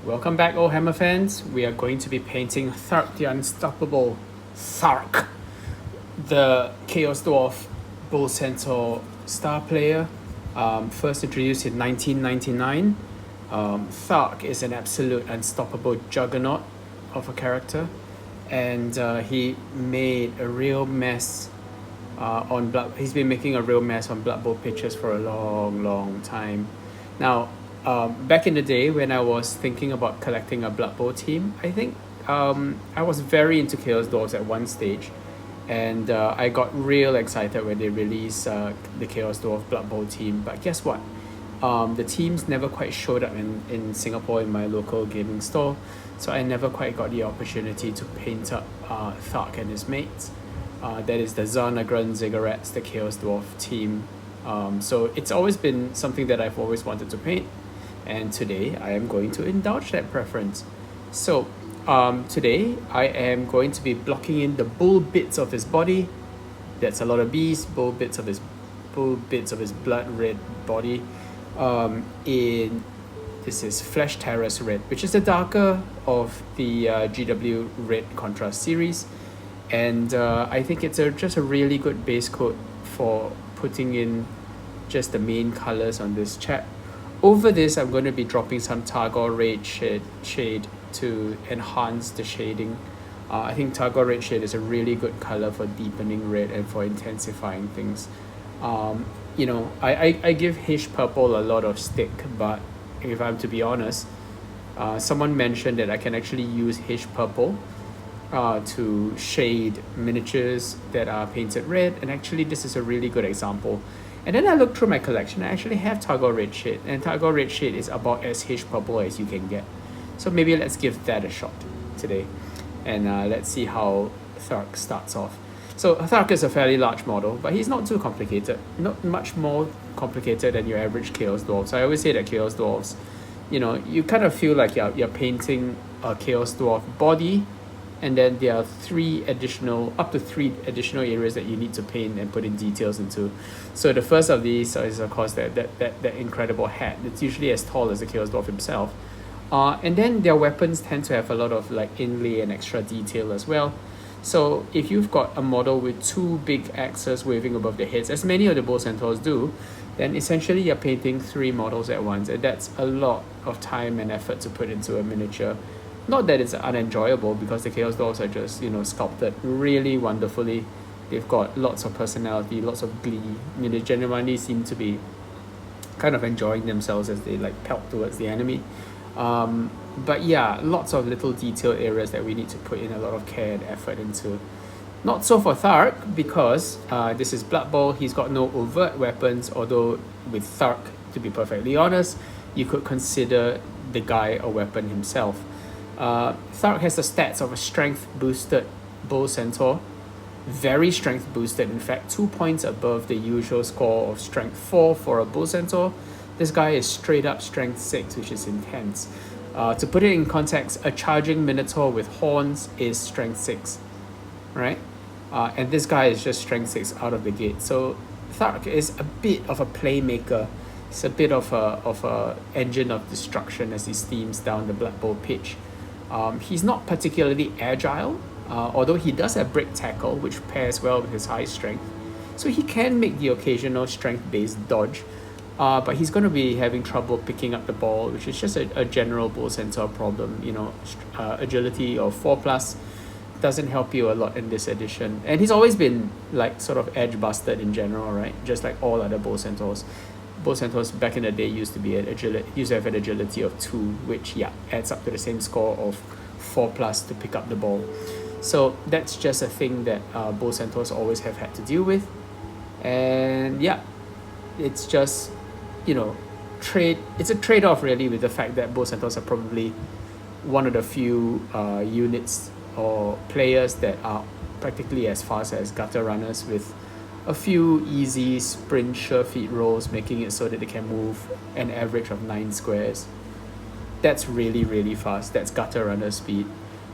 Welcome back, Warhammer fans. We are going to be painting Hthark the Unstoppable, Hthark, the Chaos Dwarf Bull Centaur star player. First introduced in 1999. Hthark is an absolute unstoppable juggernaut of a character, and he made a real mess on Blood. He's been making a real mess on Blood Bowl pitches for a long time. Now, back in the day when I was thinking about collecting a Blood Bowl team, I think I was very into Chaos Dwarves at one stage, and I got real excited when they released the Chaos Dwarf Blood Bowl team. But guess what? The teams never quite showed up in Singapore in my local gaming store, so I never quite got the opportunity to paint up Hthark and his mates. That is the Zharr, Naggrund, Zigurrats, the Chaos Dwarf team. So it's always been something that I've always wanted to paint, and today I am going to indulge that preference. So today I am going to be blocking in the bull bits of his body. That's a lot of B's. Bull bits of his blood red body. This is Flesh Terrace Red, which is the darker of the GW Red Contrast series, and I think it's just a really good base coat for putting in just the main colors on this chap. Over this, I'm going to be dropping some Targor Red shade to enhance the shading. I think Targor Red shade is a really good color for deepening red and for intensifying things. You know, I give Hish Purple a lot of stick, but if I'm to be honest, someone mentioned that I can actually use Hish Purple to shade miniatures that are painted red, and actually this is a really good example. And then I looked through my collection. I actually have Targor Red shade, and Targor Red shade is about as Hish Purple as you can get. So maybe let's give that a shot today, and let's see how Hthark starts off. So Hthark is a fairly large model, but he's not too complicated. Not much more complicated than your average Chaos Dwarf. So I always say that Chaos Dwarves, you know, you kind of feel like you're painting a Chaos Dwarf body, and then there are up to three additional areas that you need to paint and put in details into. So the first of these is of course that incredible hat. It's usually as tall as the Chaos Dwarf himself. And then their weapons tend to have a lot of like inlay and extra detail as well. So if you've got a model with two big axes waving above their heads, as many of the Bull Centaurs do, then essentially you're painting three models at once, and that's a lot of time and effort to put into a miniature. Not that it's unenjoyable, because the Chaos Dwarves are just, you know, sculpted really wonderfully. They've got lots of personality, lots of glee. I mean, they genuinely seem to be kind of enjoying themselves as they like pelt towards the enemy. But yeah, lots of little detail areas that we need to put in a lot of care and effort into. Not so for Hthark, because this is Blood Bowl. He's got no overt weapons, although with Hthark, to be perfectly honest, you could consider the guy a weapon himself. Hthark has the stats of a strength boosted Bull Centaur, very strength boosted, in fact 2 points above the usual score of strength 4 for a Bull Centaur. This guy is straight up strength 6, which is intense. To put it in context, a charging Minotaur with horns is strength 6, right? And this guy is just strength 6 out of the gate. So Hthark is a bit of a playmaker. It's a bit of a engine of destruction as he steams down the Blood Bowl pitch. He's not particularly agile, although he does have break tackle, which pairs well with his high strength. So he can make the occasional strength-based dodge, but he's going to be having trouble picking up the ball, which is just a general Bull Centaur problem. You know, agility of 4+ doesn't help you a lot in this edition. And he's always been like sort of edge busted in general, right? Just like all other Bull Centaurs. Bull Centaurs back in the day used to have an agility of 2, which adds up to the same score of 4+ to pick up the ball. So that's just a thing that Bull Centaurs always have had to deal with. And yeah, it's just, you know, it's a trade-off really, with the fact that Bull Centaurs are probably one of the few units or players that are practically as fast as gutter runners, with a few easy sprint sure feet rolls, making it so that they can move an average of 9 squares. That's really fast. That's gutter runner speed.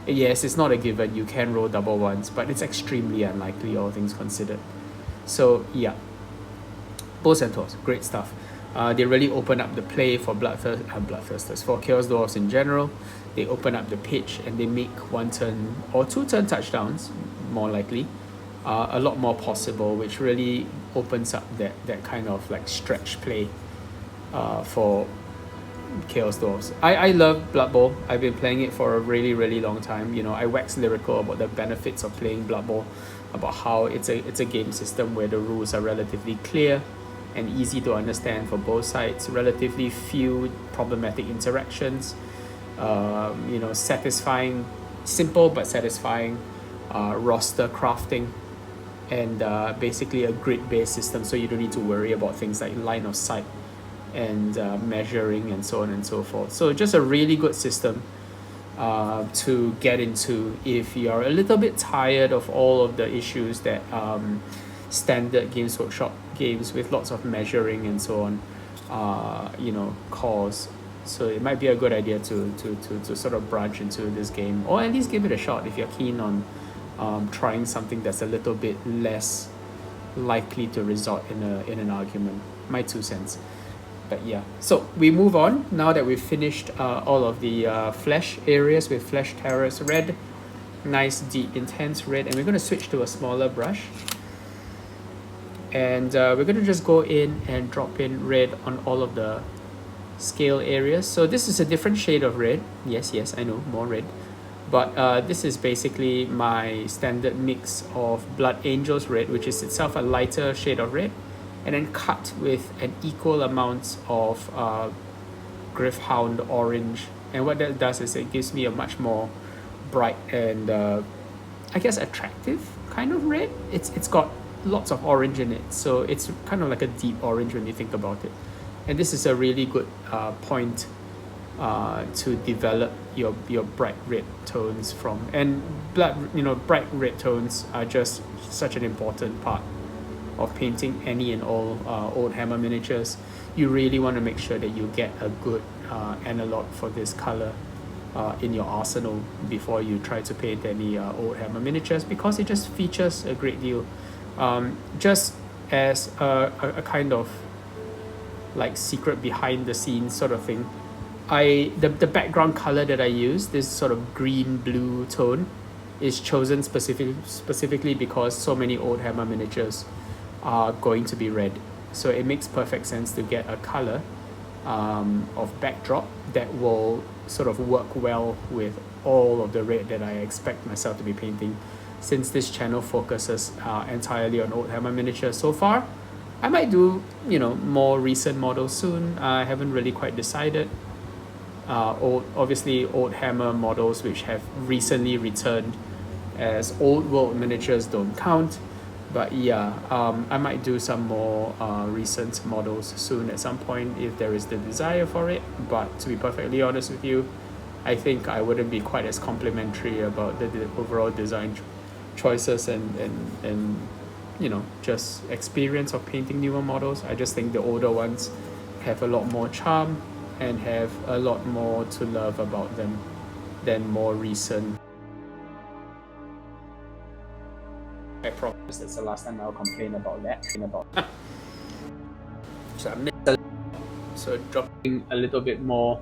Yes, it's not a given, you can roll double ones, but it's extremely unlikely, all things considered. So yeah, Bull Centaurs, great stuff. They really open up the play for Bloodthirsters, for Chaos Dwarfs in general. They open up the pitch and they make 1 turn or 2 turn touchdowns, more likely, a lot more possible, which really opens up that kind of like stretch play for Chaos Dwarfs. I love Blood Bowl. I've been playing it for a really, really long time. You know, I wax lyrical about the benefits of playing Blood Bowl, about how it's a game system where the rules are relatively clear and easy to understand for both sides, relatively few problematic interactions, you know, satisfying, simple but satisfying roster crafting, and basically a grid-based system, so you don't need to worry about things like line of sight and measuring and so on and so forth. So just a really good system to get into if you're a little bit tired of all of the issues that standard Games Workshop games with lots of measuring and so on, you know, cause. So it might be a good idea to sort of branch into this game, or at least give it a shot if you're keen on trying something that's a little bit less likely to result in an argument. My 2 cents. But yeah, so we move on now that we've finished all of the flesh areas with Flesh Terrace red, nice deep intense red, and we're going to switch to a smaller brush, and we're going to just go in and drop in red on all of the scale areas. So this is a different shade of red. Yes, I know, more red, but this is basically my standard mix of Blood Angels red, which is itself a lighter shade of red, and then cut with an equal amount of Gryphhound orange. And what that does is it gives me a much more bright and I guess attractive kind of red. It's got lots of orange in it, so it's kind of like a deep orange when you think about it. And this is a really good point to develop your bright red tones from. And bright red tones are just such an important part of painting any and all old Hammer miniatures. You really want to make sure that you get a good analog for this color in your arsenal before you try to paint any old Hammer miniatures, because it just features a great deal. Just as a kind of like secret behind the scenes sort of thing, the background color that I use, this sort of green blue tone, is chosen specifically because so many old Hammer miniatures are going to be red. So it makes perfect sense to get a color of backdrop that will sort of work well with all of the red that I expect myself to be painting. Since this channel focuses entirely on old Hammer miniatures so far, I might do, you know, more recent models soon. I haven't really quite decided. Obviously old Hammer models which have recently returned as old world miniatures don't count. But yeah, I might do some more recent models soon at some point if there is the desire for it. But to be perfectly honest with you, I think I wouldn't be quite as complimentary about the overall design choices and you know, just experience of painting newer models. I just think the older ones have a lot more charm and have a lot more to love about them than more recent. I promise that's the last time I'll complain about that. So dropping a little bit more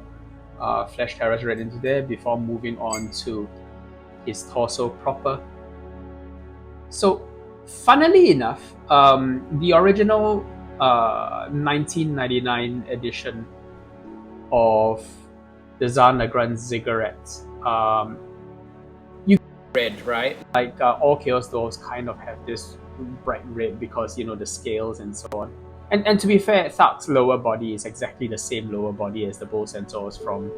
Flesh Terrace red into there before moving on to his torso proper. So funnily enough, the original 1999 edition of the Zharr Naggrund Zigurrats, you red, right? Like all Chaos Dwarfs kind of have this bright red because, you know, the scales and so on. And to be fair, Hthark's lower body is exactly the same lower body as the Bull Centaurs from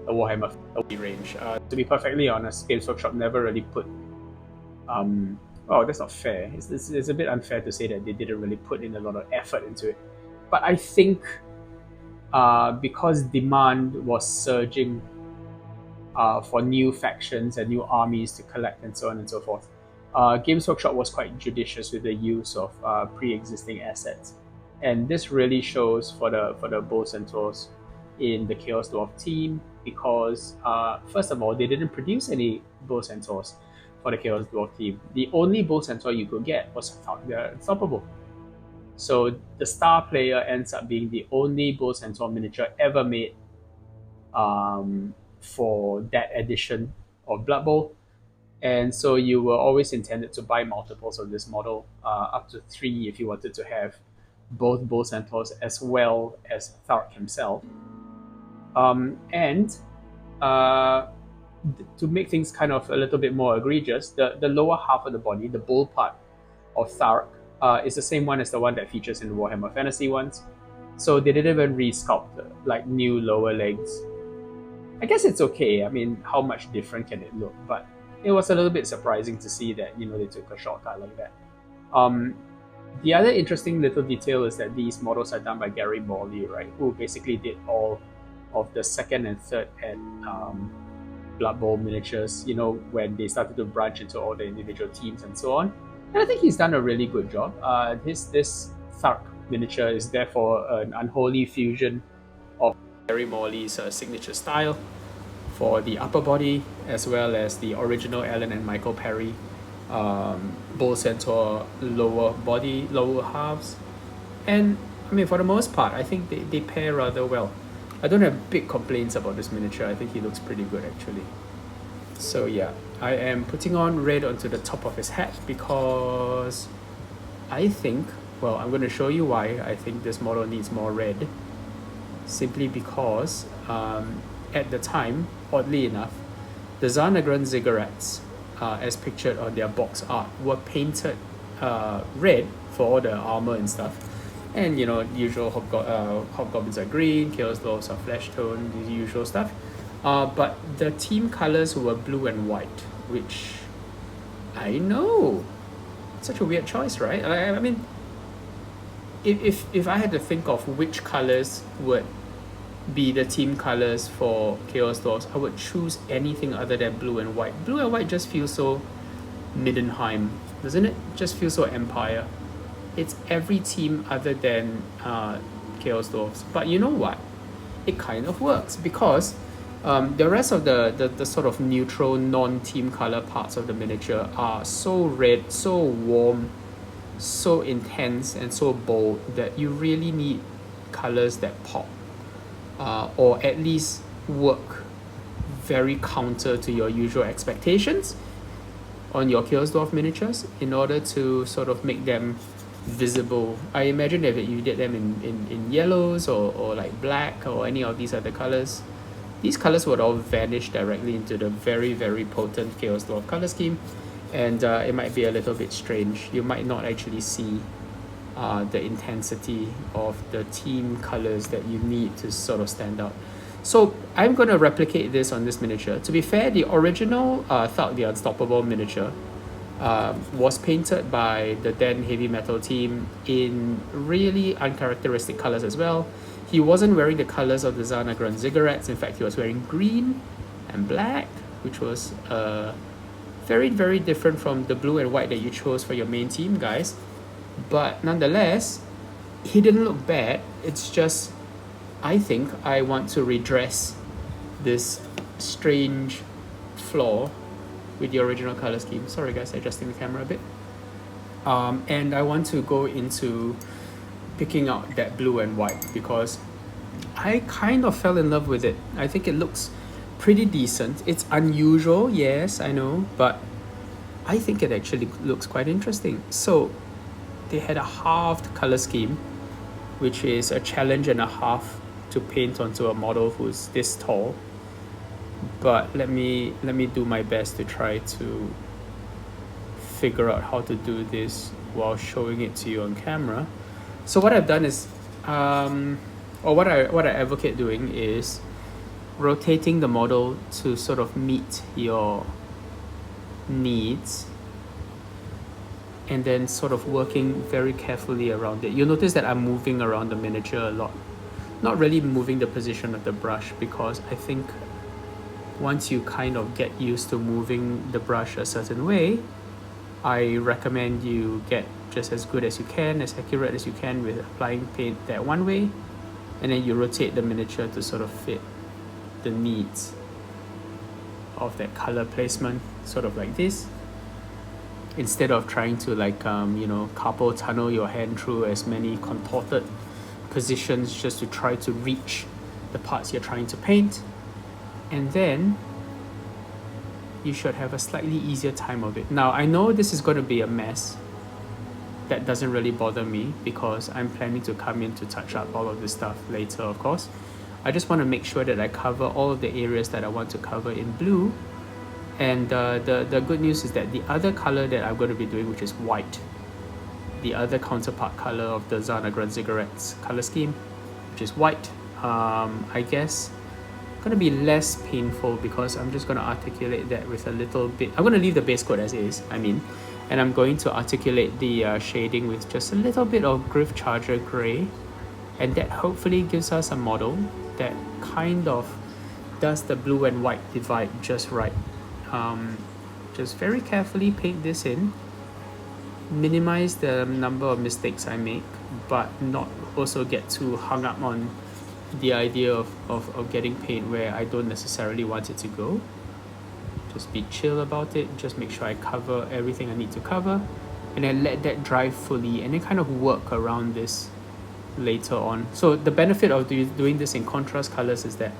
the Warhammer range. To be perfectly honest, Games Workshop never really put oh, that's not fair. It's a bit unfair to say that they didn't really put in a lot of effort into it. But I think because demand was surging for new factions and new armies to collect and so on and so forth, Games Workshop was quite judicious with the use of pre-existing assets. And this really shows for the Bull Centaurs in the Chaos Dwarf team, because first of all, they didn't produce any Bull Centaurs for the Chaos Dwarf team. The only Bull Centaur you could get was Hthark the Unstoppable. So the star player ends up being the only Bull Centaur miniature ever made for that edition of Blood Bowl. And so you were always intended to buy multiples of this model, up to 3 if you wanted to have both Bull Centaurs as well as Hthark himself. And to make things kind of a little bit more egregious, the lower half of the body, the bull part of Hthark, is the same one as the one that features in the Warhammer Fantasy ones. So they didn't even resculpt like new lower legs. I guess it's okay. I mean, how much different can it look? But it was a little bit surprising to see that they took a shortcut like that. The other interesting little detail is that these models are done by Gary Morley, right? Who basically did all of the second and third and Blood Bowl miniatures. When they started to branch into all the individual teams and so on. And I think he's done a really good job. This Hthark miniature is therefore an unholy fusion of Gary Morley's signature style for the upper body, as well as the original Alan and Michael Perry Bull Centaur lower body, lower halves. And I mean, for the most part, I think they pair rather well. I don't have big complaints about this miniature. I think he looks pretty good actually. So yeah, I am putting on red onto the top of his hat because I think, well, I'm going to show you why I think this model needs more red. Simply because at the time, oddly enough, the Zharr Zigurrats, as pictured on their box art, were painted red for all the armor and stuff. And usual hobgoblins are green, chaos dwarfs are flesh tone, the usual stuff. But the team colors were blue and white, which I know, such a weird choice, right? I mean, if I had to think of which colors would be the team colors for Chaos Dwarfs, I would choose anything other than blue and white. Blue and white just feels so Middenheim, doesn't it? Just feels so Empire. It's every team other than Chaos Dwarfs. But you know what? It kind of works because the rest of the sort of neutral non-team color parts of the miniature are so red, so warm, so intense and so bold that you really need colors that pop, or at least work very counter to your usual expectations on your Chaos Dwarf miniatures in order to sort of make them visible. I imagine that if you did them in yellows or like black or any of these other colors, these colors would all vanish directly into the very, very potent Chaos Dwarf color scheme. And it might be a little bit strange. You might not actually see the intensity of the team colors that you need to sort of stand out. So I'm going to replicate this on this miniature. To be fair, the original Hthark the Unstoppable miniature was painted by the then heavy metal team in really uncharacteristic colors as well. He wasn't wearing the colors of the Zharr Zigurrats. In fact, he was wearing green and black, which was very, very different from the blue and white that you chose for your main team, guys. But nonetheless, he didn't look bad. It's just, I think I want to redress this strange flaw with the original color scheme. Sorry guys, adjusting the camera a bit. And I want to go into picking out that blue and white because I kind of fell in love with it. I think it looks pretty decent. It's unusual, yes, I know, but I think it actually looks quite interesting. So they had a halved color scheme, which is a challenge and a half to paint onto a model who's this tall. But let me do my best to try to figure out how to do this while showing it to you on camera. So what I've done is, or what I advocate doing is rotating the model to sort of meet your needs and then sort of working very carefully around it. You'll notice that I'm moving around the miniature a lot. Not really moving the position of the brush because I think once you kind of get used to moving the brush a certain way, I recommend you get just as good as you can, as accurate as you can with applying paint that one way, and then you rotate the miniature to sort of fit the needs of that color placement, sort of like this. instead of trying to like carpal tunnel your hand through as many contorted positions just to try to reach the parts you're trying to paint. And then you should have a slightly easier time of it. Now I know this is going to be a mess. That doesn't really bother me because I'm planning to come in to touch up all of this stuff later, of course. I just want to make sure that I cover all of the areas that I want to cover in blue. And the good news is that the other color that I'm going to be doing, which is white, the other counterpart color of the Zharr Zigurrats color scheme, which is white, I guess going to be less painful because I'm just going to articulate that with a little bit. I'm going to leave the base coat as is, and I'm going to articulate the shading with just a little bit of Gryphcharger gray, and that hopefully gives us a model that kind of does the blue and white divide just right. Just very carefully paint this in, minimize the number of mistakes I make, but not also get too hung up on the idea of getting paint where I don't necessarily want it to go. Just be chill about it, just make sure I cover everything I need to cover, and then let that dry fully, and then kind of work around this later on. So the benefit of doing this in contrast colors is that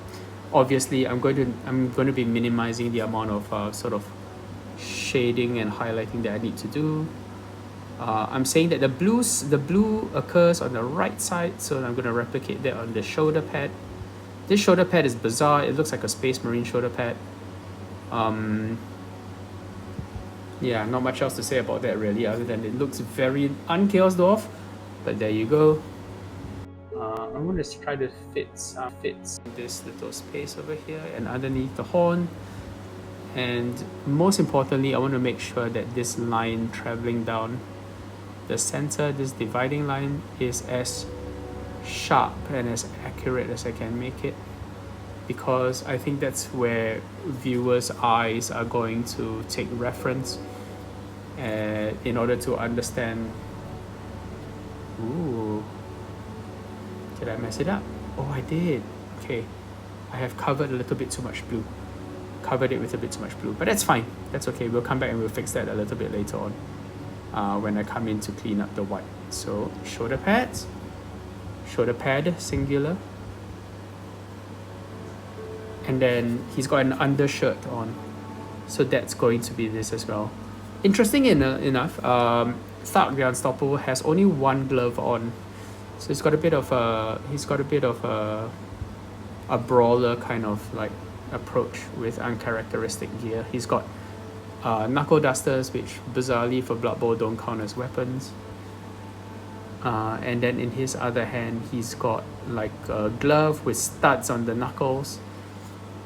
obviously I'm going to be minimizing the amount of sort of shading and highlighting that I need to do. I'm saying that the blue occurs on the right side, so I'm going to replicate that on the shoulder pad. This shoulder pad is bizarre. It looks like a Space Marine shoulder pad. Yeah, not much else to say about that really, other than it looks very un-Chaos Dwarf, but there you go. I'm going to try to fit this little space over here and underneath the horn. And most importantly, I want to make sure that this line traveling down the center, this dividing line, is as sharp and as accurate as I can make it, because I think that's where viewers' eyes are going to take reference in order to understand. Ooh, did I mess it up? Oh, I did. Okay, I have covered a little bit too much blue. Covered it with a bit too much blue, but that's fine. That's okay. We'll come back and we'll fix that a little bit later on when I come in to clean up the white. So shoulder pads, shoulder pad singular, and then he's got an undershirt on, so that's going to be this as well. Interesting enough, Hthark the Unstoppable has only one glove on, so he's got a bit of a brawler kind of like approach with uncharacteristic gear. He's got knuckle dusters, which bizarrely for Blood Bowl don't count as weapons. And then in his other hand, he's got like a glove with studs on the knuckles.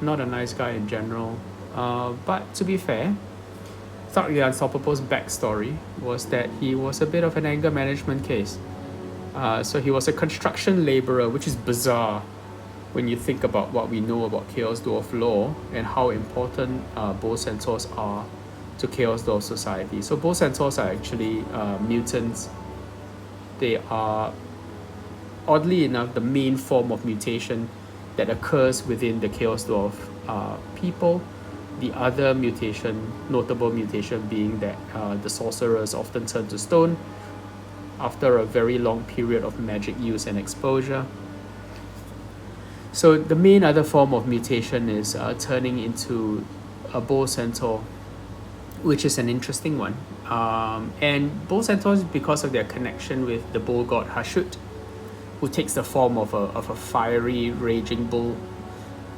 Not a nice guy in general. But to be fair, Hthark the Unstoppable's backstory was that he was a bit of an anger management case. So he was a construction laborer, which is bizarre when you think about what we know about Chaos Dwarf lore and how important Bull Centaurs are to Chaos Dwarf society. So Bull Centaurs are actually mutants. They are, oddly enough, the main form of mutation that occurs within the Chaos Dwarf people. The other mutation, notable mutation, being that the sorcerers often turn to stone after a very long period of magic use and exposure. So the main other form of mutation is turning into a Bull Centaur, which is an interesting one. And Bull Centaurs, because of their connection with the bull god Hashut, who takes the form of a fiery, raging bull,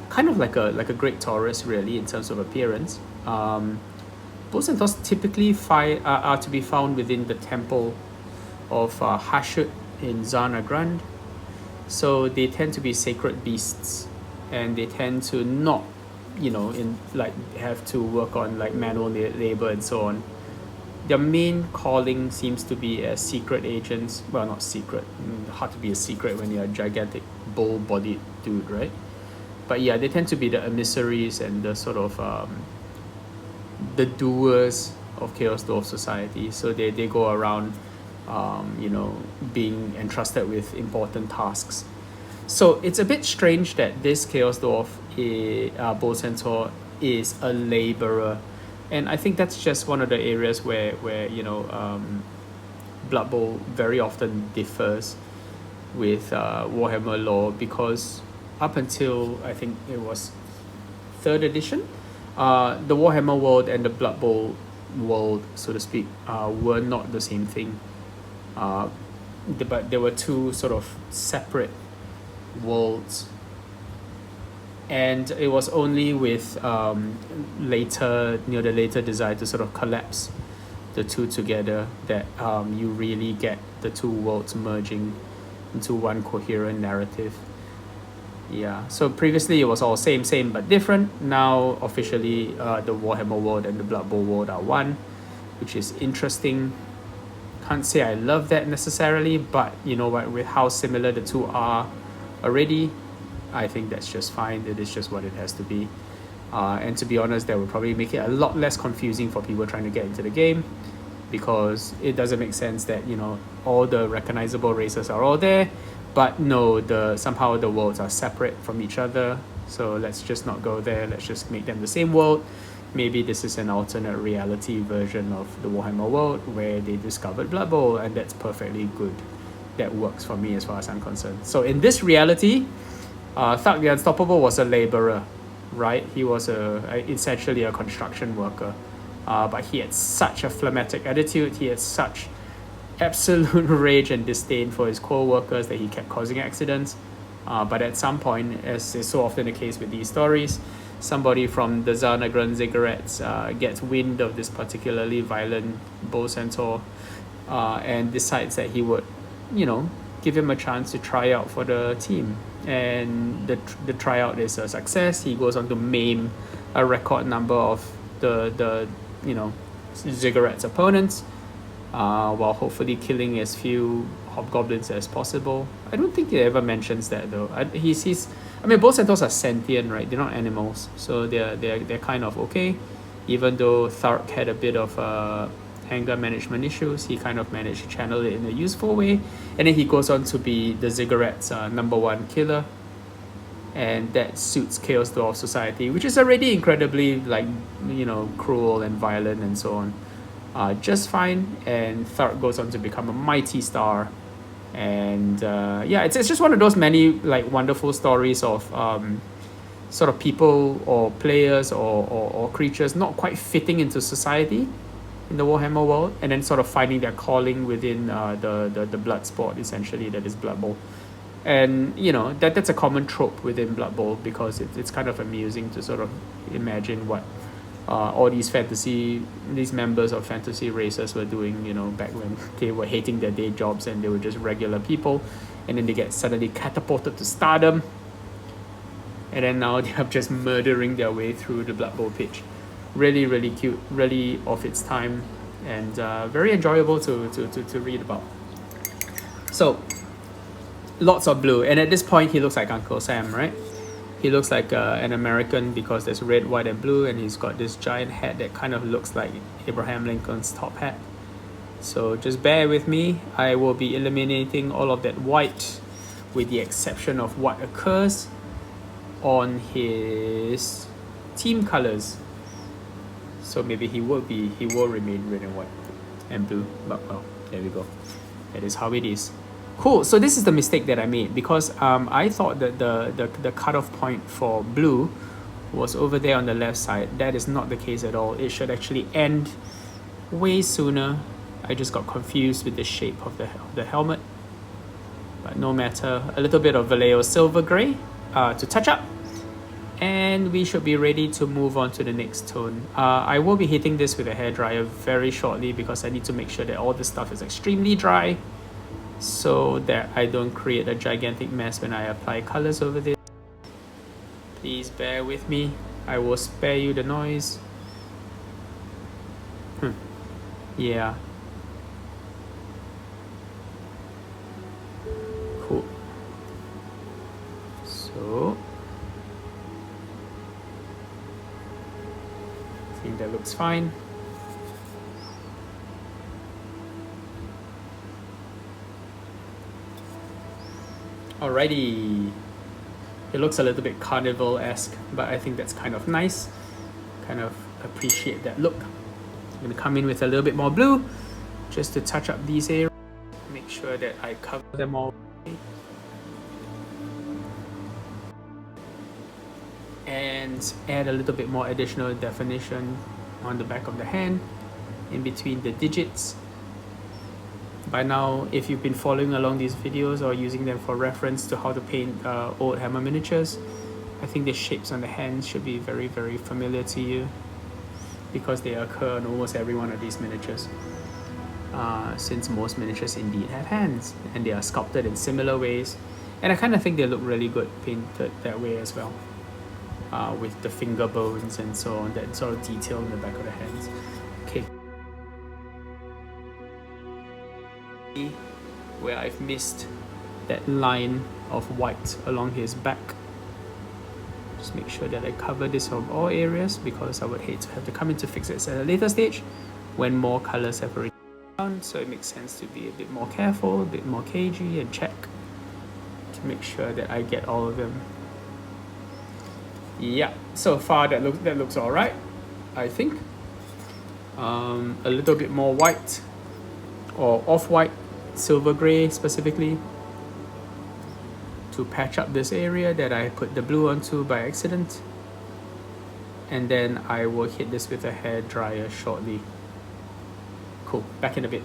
kind of like a great Taurus really in terms of appearance. Bull Centaurs typically are to be found within the temple of Hashut in Naggrund. So they tend to be sacred beasts, and they tend to not, have to work on like manual labor and so on. Their main calling seems to be as secret agents. Well, not secret. Hard to be a secret when you're a gigantic bull-bodied dude, right? But yeah, they tend to be the emissaries and the sort of the doers of Chaos Dwarf society. So they go around being entrusted with important tasks. So it's a bit strange that this Chaos Dwarf, Bull Centaur, is a laborer, And I think that's just one of the areas where Blood Bowl very often differs with Warhammer lore, because up until I think it was 3rd edition, the Warhammer world and the Blood Bowl world, so to speak, were not the same thing. But there were two sort of separate worlds, and it was only with the later desire to sort of collapse the two together that you really get the two worlds merging into one coherent narrative. Yeah, so previously it was all same but different. Now officially the Warhammer world and the Blood Bowl world are one, which is interesting. Can't say I love that necessarily, but you know what, with how similar the two are already, I think that's just fine. It is just what it has to be. And to be honest, that would probably make it a lot less confusing for people trying to get into the game, because it doesn't make sense that all the recognizable races are all there, but no, somehow the worlds are separate from each other. So let's just not go there. Let's just make them the same world. Maybe this is an alternate reality version of the Warhammer world where they discovered Blood Bowl, and that's perfectly good. That works for me as far as I'm concerned. So in this reality, Hthark the Unstoppable was a laborer, right? He was essentially a construction worker, but he had such a phlegmatic attitude. He had such absolute rage and disdain for his co-workers that he kept causing accidents. But at some point, as is so often the case with these stories, somebody from the Zharr, Naggrund, Zigurrats gets wind of this particularly violent Bull Centaur, and decides that he would, give him a chance to try out for the team. And the tryout is a success. He goes on to maim a record number of the Zigurrats opponents, while hopefully killing as few hobgoblins as possible. I don't think he ever mentions that though. Bull Centaurs are sentient, right? They're not animals, so they're kind of okay. Even though Hthark had a bit of anger management issues, he kind of managed to channel it in a useful way, and then he goes on to be the Zigurrats' #1 killer, and that suits Chaos Dwarf society, which is already incredibly cruel and violent and so on, just fine. And Hthark goes on to become a mighty star, and it's just one of those many wonderful stories of sort of people or players or creatures not quite fitting into society in the Warhammer world, and then sort of finding their calling within the blood sport, essentially, that is Blood Bowl. And that's a common trope within Blood Bowl, because it's kind of amusing to sort of imagine what all these members of fantasy races were doing, back when they were hating their day jobs and they were just regular people, and then they get suddenly catapulted to stardom, and then now they're just murdering their way through the Blood Bowl pitch. Really, really cute, really of its time, and very enjoyable to read about. So, lots of blue, and at this point he looks like Uncle Sam, right? He looks like an American because there's red, white, and blue, and he's got this giant hat that kind of looks like Abraham Lincoln's top hat. So just bear with me. I will be eliminating all of that white, with the exception of what occurs on his team colors. So maybe he will remain red and white and blue, but well, there we go. That is how it is. Cool. So this is the mistake that I made, because I thought that the cutoff point for blue was over there on the left side. That is not the case at all. It should actually end way sooner. I just got confused with the shape of the helmet, but no matter. A little bit of Vallejo silver grey to touch up, and we should be ready to move on to the next tone. I will be hitting this with a hairdryer very shortly, because I need to make sure that all this stuff is extremely dry, so that I don't create a gigantic mess when I apply colors over this. Please bear with me. I will spare you the noise. Yeah. Cool. So I think that looks fine. Alrighty. It looks a little bit carnival-esque, but I think that's kind of nice. Kind of appreciate that look. I'm going to come in with a little bit more blue just to touch up these areas, make sure that I cover them all, and add a little bit more additional definition on the back of the hand in between the digits. By now, if you've been following along these videos or using them for reference to how to paint old Hammer miniatures, I think the shapes on the hands should be very, very familiar to you, because they occur on almost every one of these miniatures. Since most miniatures indeed have hands, and they are sculpted in similar ways, and I kind of think they look really good painted that way as well, with the finger bones and so on, that sort of detail in the back of the hands. Okay. Where I've missed that line of white along his back, just make sure that I cover this from all areas, because I would hate to have to come in to fix it at a later stage when more colors have already gone. So it makes sense to be a bit more careful, a bit more cagey, and check to make sure that I get all of them. Yeah, so far that looks all right, I think. A little bit more white, or off-white, silver gray specifically, to patch up this area that I put the blue onto by accident, and then I will hit this with a hair dryer shortly. Cool, back in a bit.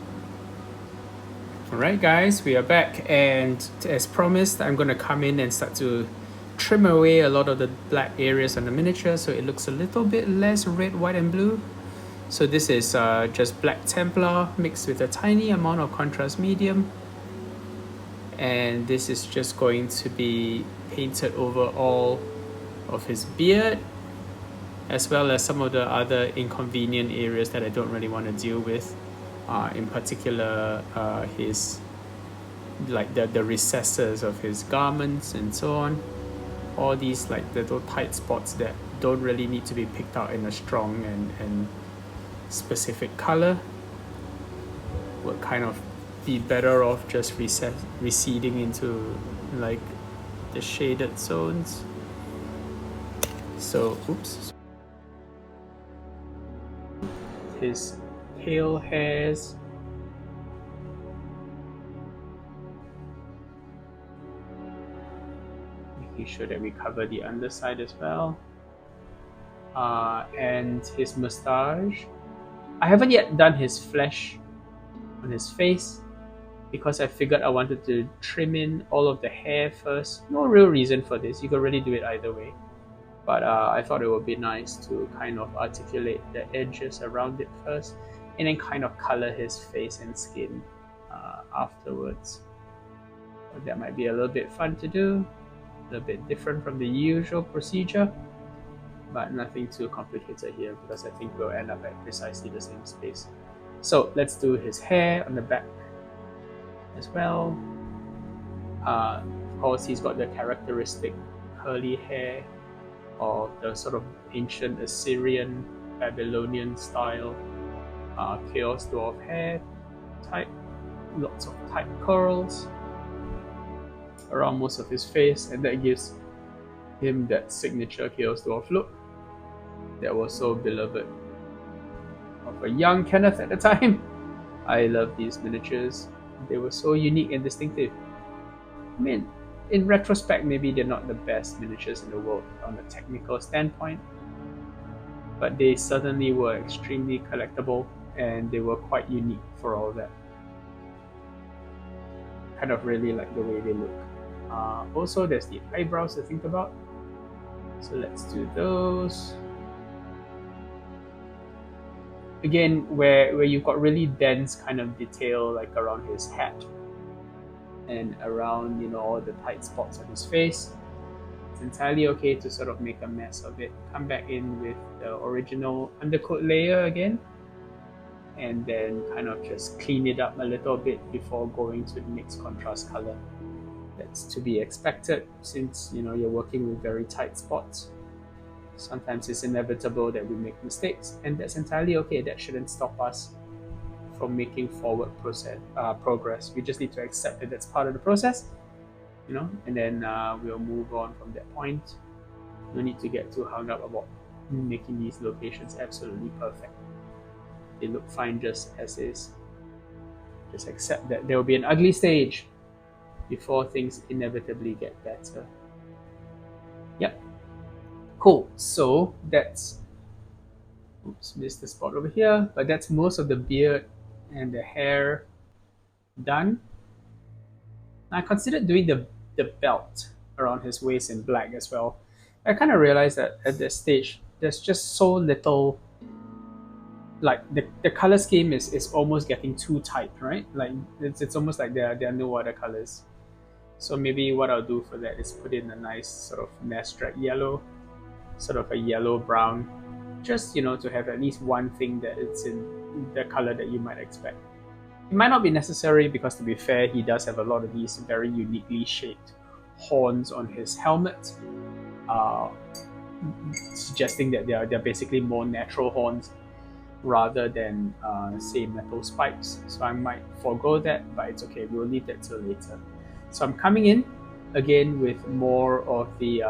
Alright guys, we are back, and as promised, I'm going to come in and start to trim away a lot of the black areas on the miniature so it looks a little bit less red, white and blue. So this is just Black Templar mixed with a tiny amount of contrast medium, and this is just going to be painted over all of his beard, as well as some of the other inconvenient areas that I don't really want to deal with, in particular his, like the recesses of his garments and so on. All these like little tight spots that don't really need to be picked out in a strong and specific color would kind of be better off just receding into like the shaded zones. So oops, his tail hairs, making sure that we cover the underside as well, and his mustache. I haven't yet done his flesh on his face because I figured I wanted to trim in all of the hair first. No real reason for this, you could really do it either way, but I thought it would be nice to kind of articulate the edges around it first, and then kind of color his face and skin afterwards. So that might be a little bit fun to do, a little bit different from the usual procedure, but nothing too complicated here because I think we'll end up at precisely the same space. So let's do his hair on the back as well. Of course, he's got the characteristic curly hair of the sort of ancient Assyrian, Babylonian style Chaos Dwarf hair type. Lots of tight curls around most of his face, and that gives him that signature Chaos Dwarf look that was so beloved of a young Kenneth at the time. I love these miniatures. They were so unique and distinctive. I mean, in retrospect, maybe they're not the best miniatures in the world on a technical standpoint, but they certainly were extremely collectible, and they were quite unique for all that. Kind of really like the way they look. Also, there's the eyebrows to think about. So let's do those. Again, where you've got really dense kind of detail like around his hat and around, you know, all the tight spots on his face, it's entirely okay to sort of make a mess of it. Come back in with the original undercoat layer again, and then kind of just clean it up a little bit before going to the next contrast color. That's to be expected since, you know, you're working with very tight spots. Sometimes it's inevitable that we make mistakes, and that's entirely okay. That shouldn't stop us from making forward progress. We just need to accept that that's part of the process, you know, and then we'll move on from that point. No need to get too hung up about making these locations absolutely perfect. They look fine just as is. Just accept that there will be an ugly stage before things inevitably get better. Yep. Cool. So that's, oops, missed the spot over here, but that's most of the beard and the hair done. I considered doing the belt around his waist in black as well. I kind of realized that at this stage, there's just so little, like the color scheme is almost getting too tight, right? Like it's almost like there are no other colors. So maybe what I'll do for that is put in a nice sort of Nazdreg yellow, sort of a yellow brown, just to have at least one thing that it's in the color that you might expect. It might not be necessary because, to be fair, he does have a lot of these very uniquely shaped horns on his helmet, suggesting that they're basically more natural horns rather than say metal spikes. So I might forego that, but it's okay, we'll leave that till later. So I'm coming in again with more of the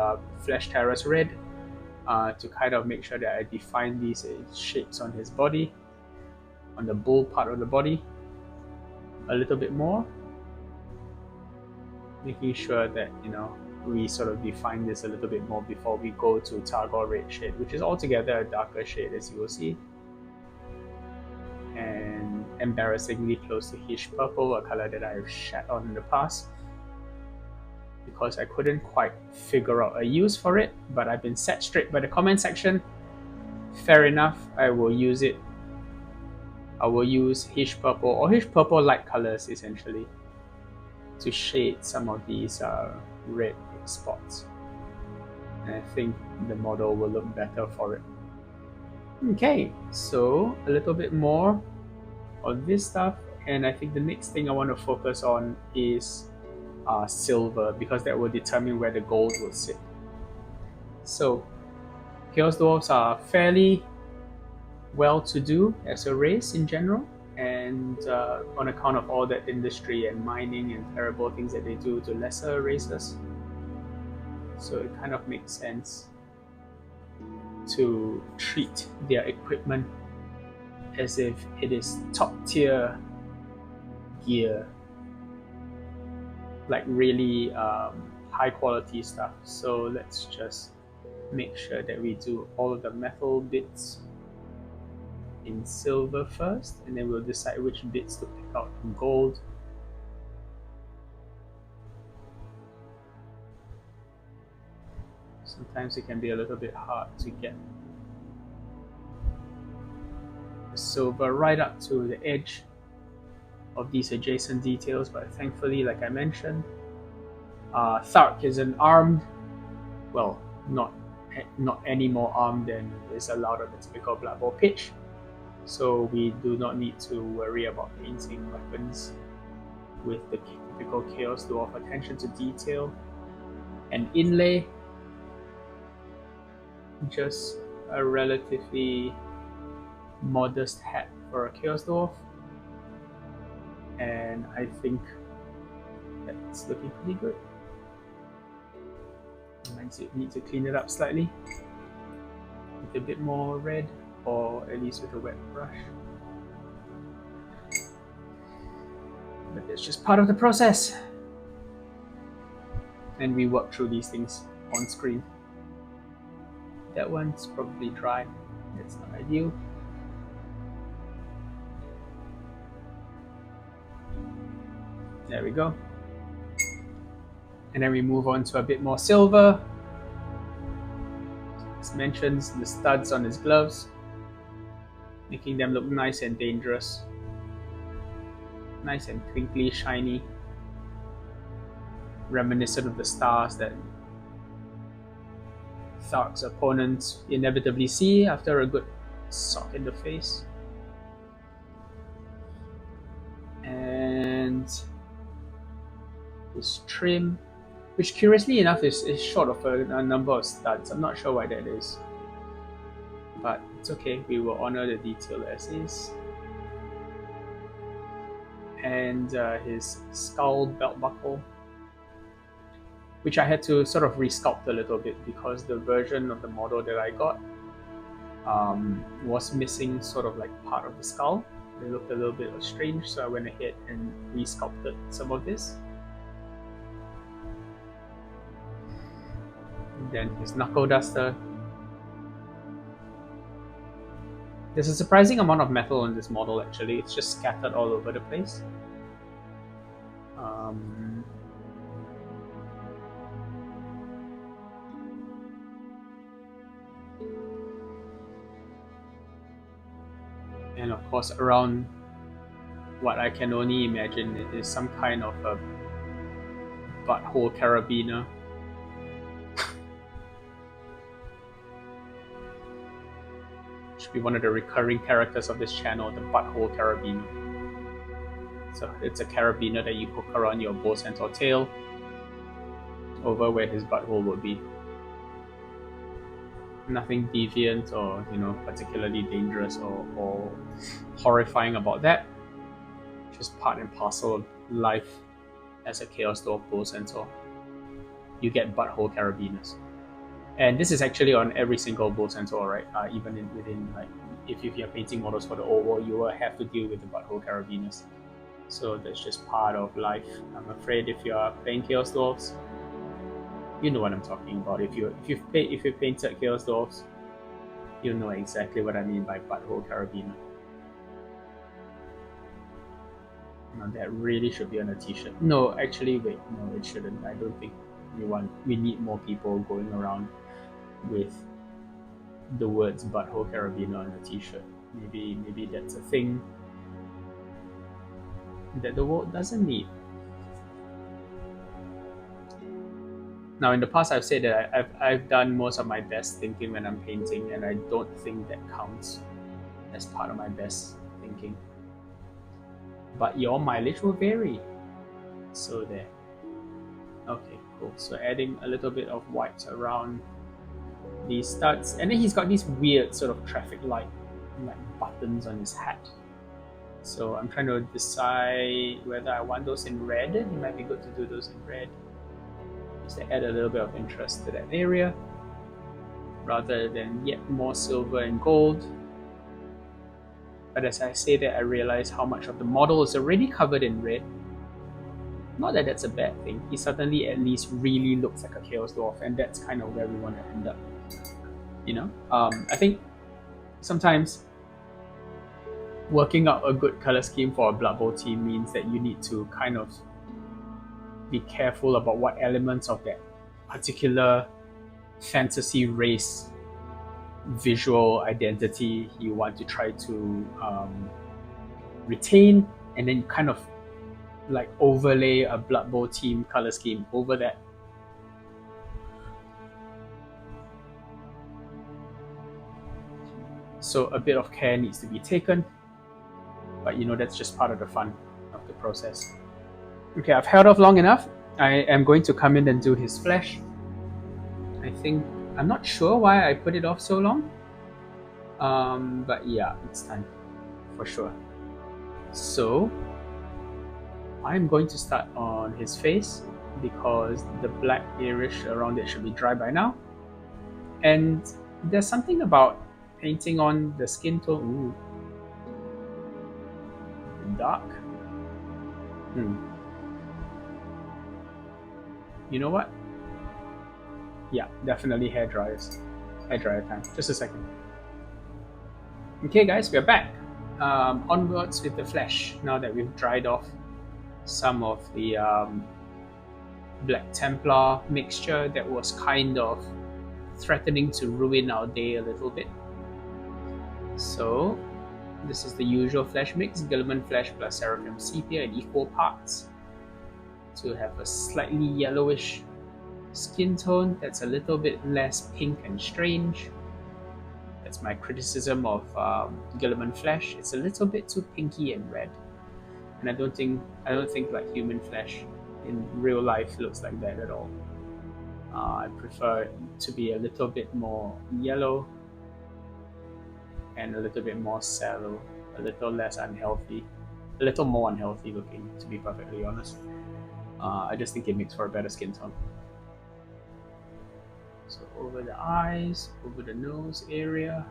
Flesh Terrace red to kind of make sure that I define these shapes on his body, on the bull part of the body, a little bit more, making sure that we sort of define this a little bit more before we go to Targor red shade, which is altogether a darker shade, as you will see, and embarrassingly close to Hish purple, a color that I've shat on in the past because I couldn't quite figure out a use for it, but I've been set straight by the comment section. Fair enough, I will use it. I will use Hish purple or Hish purple light colors essentially to shade some of these red spots, and I think the model will look better for it. Okay, so a little bit more of this stuff, and I think the next thing I want to focus on is silver, because that will determine where the gold will sit. So Chaos Dwarves are fairly well-to-do as a race in general, and on account of all that industry and mining and terrible things that they do to lesser races, so it kind of makes sense to treat their equipment as if it is top tier gear, like really high quality stuff. So let's just make sure that we do all of the metal bits in silver first, and then we'll decide which bits to pick out in gold. Sometimes it can be a little bit hard to get the silver right up to the edge of these adjacent details, but thankfully, like I mentioned, Hthark is an armed, well, not any more armed than is allowed on the typical Blood Bowl pitch, so we do not need to worry about painting weapons with the typical Chaos Dwarf attention to detail and inlay. Just a relatively modest hat for a Chaos Dwarf, and I think that's looking pretty good. I might need to clean it up slightly with a bit more red, or at least with a wet brush, but it's just part of the process, and we work through these things on screen. That one's probably dry, it's not ideal. There we go. And then we move on to a bit more silver. This mentions the studs on his gloves, making them look nice and dangerous. Nice and twinkly, shiny. Reminiscent of the stars that Hthark's opponents inevitably see after a good sock in the face. And his trim, which curiously enough is short of a number of studs. I'm not sure why that is, but it's okay, we will honor the detail as is. And his skull belt buckle, which I had to sort of resculpt a little bit because the version of the model that I got was missing sort of like part of the skull. It looked a little bit strange, so I went ahead and resculpted some of this. And then his knuckle duster. There's a surprising amount of metal in this model actually, it's just scattered all over the place. And of course around what I can only imagine is some kind of a butthole carabiner. Should be one of the recurring characters of this channel, the butthole carabiner. So it's a carabiner that you hook around your Bull Centaur tail over where his butthole would be. Nothing deviant or particularly dangerous or horrifying about that. Just part and parcel of life as a Chaos Dwarf Bull Centaur. You get butthole carabiners. And this is actually on every single Bull Centaur, right? Even within, like, if you're painting models for the old war, you will have to deal with the butthole carabiners. So that's just part of life. I'm afraid if you are playing Chaos Dwarfs, you know what I'm talking about. If you've painted Chaos Dwarfs, you know exactly what I mean by butthole carabiner. Now that really should be on a t-shirt. No, actually, wait, no, it shouldn't. I don't think we need more people going around with the words butthole carabiner on a t-shirt. Maybe that's a thing that the world doesn't need. Now, in the past, I've said that I've done most of my best thinking when I'm painting, and I don't think that counts as part of my best thinking. But your mileage will vary. So there. Okay, cool. So adding a little bit of white around these studs, and then he's got these weird sort of traffic light like buttons on his hat. So I'm trying to decide whether I want those in red. It might be good to do those in red, just to add a little bit of interest to that area, rather than yet more silver and gold. But as I say that, I realize how much of the model is already covered in red. Not that that's a bad thing. He suddenly at least really looks like a Chaos Dwarf, and that's kind of where we want to end up. I think sometimes working out a good color scheme for a Blood Bowl team means that you need to kind of be careful about what elements of that particular fantasy race visual identity you want to try to retain, and then kind of like overlay a Blood Bowl team color scheme over that. So a bit of care needs to be taken, but that's just part of the fun of the process. Okay, I've held off long enough. I am going to come in and do his flesh. I'm not sure why I put it off so long, but yeah, it's time for sure. So I'm going to start on his face because the black irish around it should be dry by now. And there's something about painting on the skin tone. Ooh. Dark. You know what? Yeah, definitely hair dryer time. Just a second. Okay guys, we're back. Onwards with the flesh, now that we've dried off some of the Black Templar mixture that was kind of threatening to ruin our day a little bit. So this is the usual flesh mix, Guilliman Flesh plus Seraphim Sepia in equal parts, to have a slightly yellowish skin tone that's a little bit less pink and strange. That's my criticism of Guilliman Flesh. It's a little bit too pinky and red, and I don't think like human flesh in real life looks like that at all. I prefer it to be a little bit more yellow and a little bit more sallow, a little less unhealthy, a little more unhealthy looking, to be perfectly honest. I just think it makes for a better skin tone. So over the eyes, over the nose area,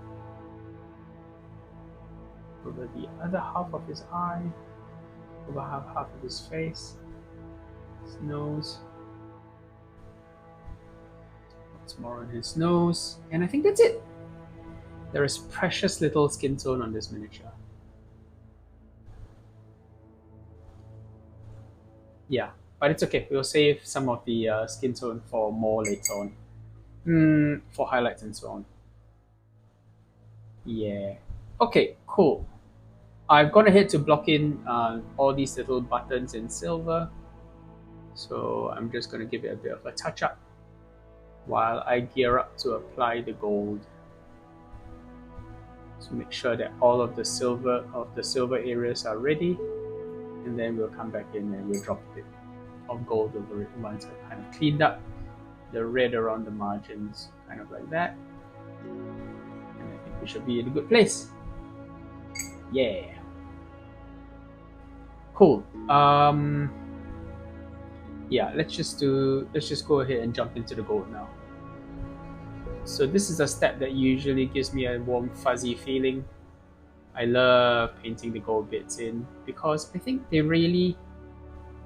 over the other half of his eye, over half of his face, his nose. Lots more on his nose, and I think that's it. There is precious little skin tone on this miniature. Yeah, but it's okay. We'll save some of the skin tone for more later on. For highlights and so on. Yeah. Okay, cool. I've gone ahead to block in all these little buttons in silver. So I'm just going to give it a bit of a touch up while I gear up to apply the gold. So make sure that all of the silver areas are ready, and then we'll come back in and we'll drop a bit of gold over it once I've kind of cleaned up the red around the margins, kind of like that. And I think we should be in a good place. Yeah. Cool. Yeah, let's just go ahead and jump into the gold now. So this is a step that usually gives me a warm fuzzy feeling. I love painting the gold bits in because I think they really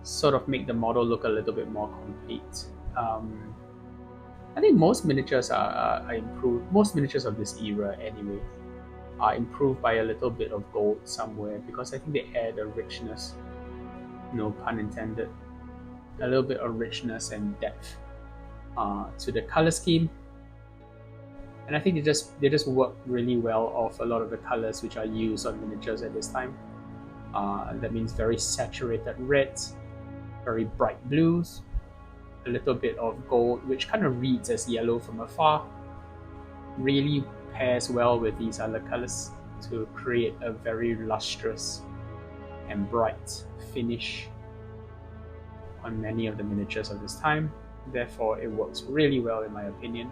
sort of make the model look a little bit more complete. I think most miniatures are improved. Most miniatures of this era, anyway, are improved by a little bit of gold somewhere because I think they add a richness, no pun intended, a little bit of richness and depth to the color scheme. And I think they just work really well off a lot of the colors which are used on miniatures at this time. That means very saturated reds, very bright blues, a little bit of gold, which kind of reads as yellow from afar. Really pairs well with these other colors to create a very lustrous and bright finish on many of the miniatures of this time. Therefore, it works really well in my opinion.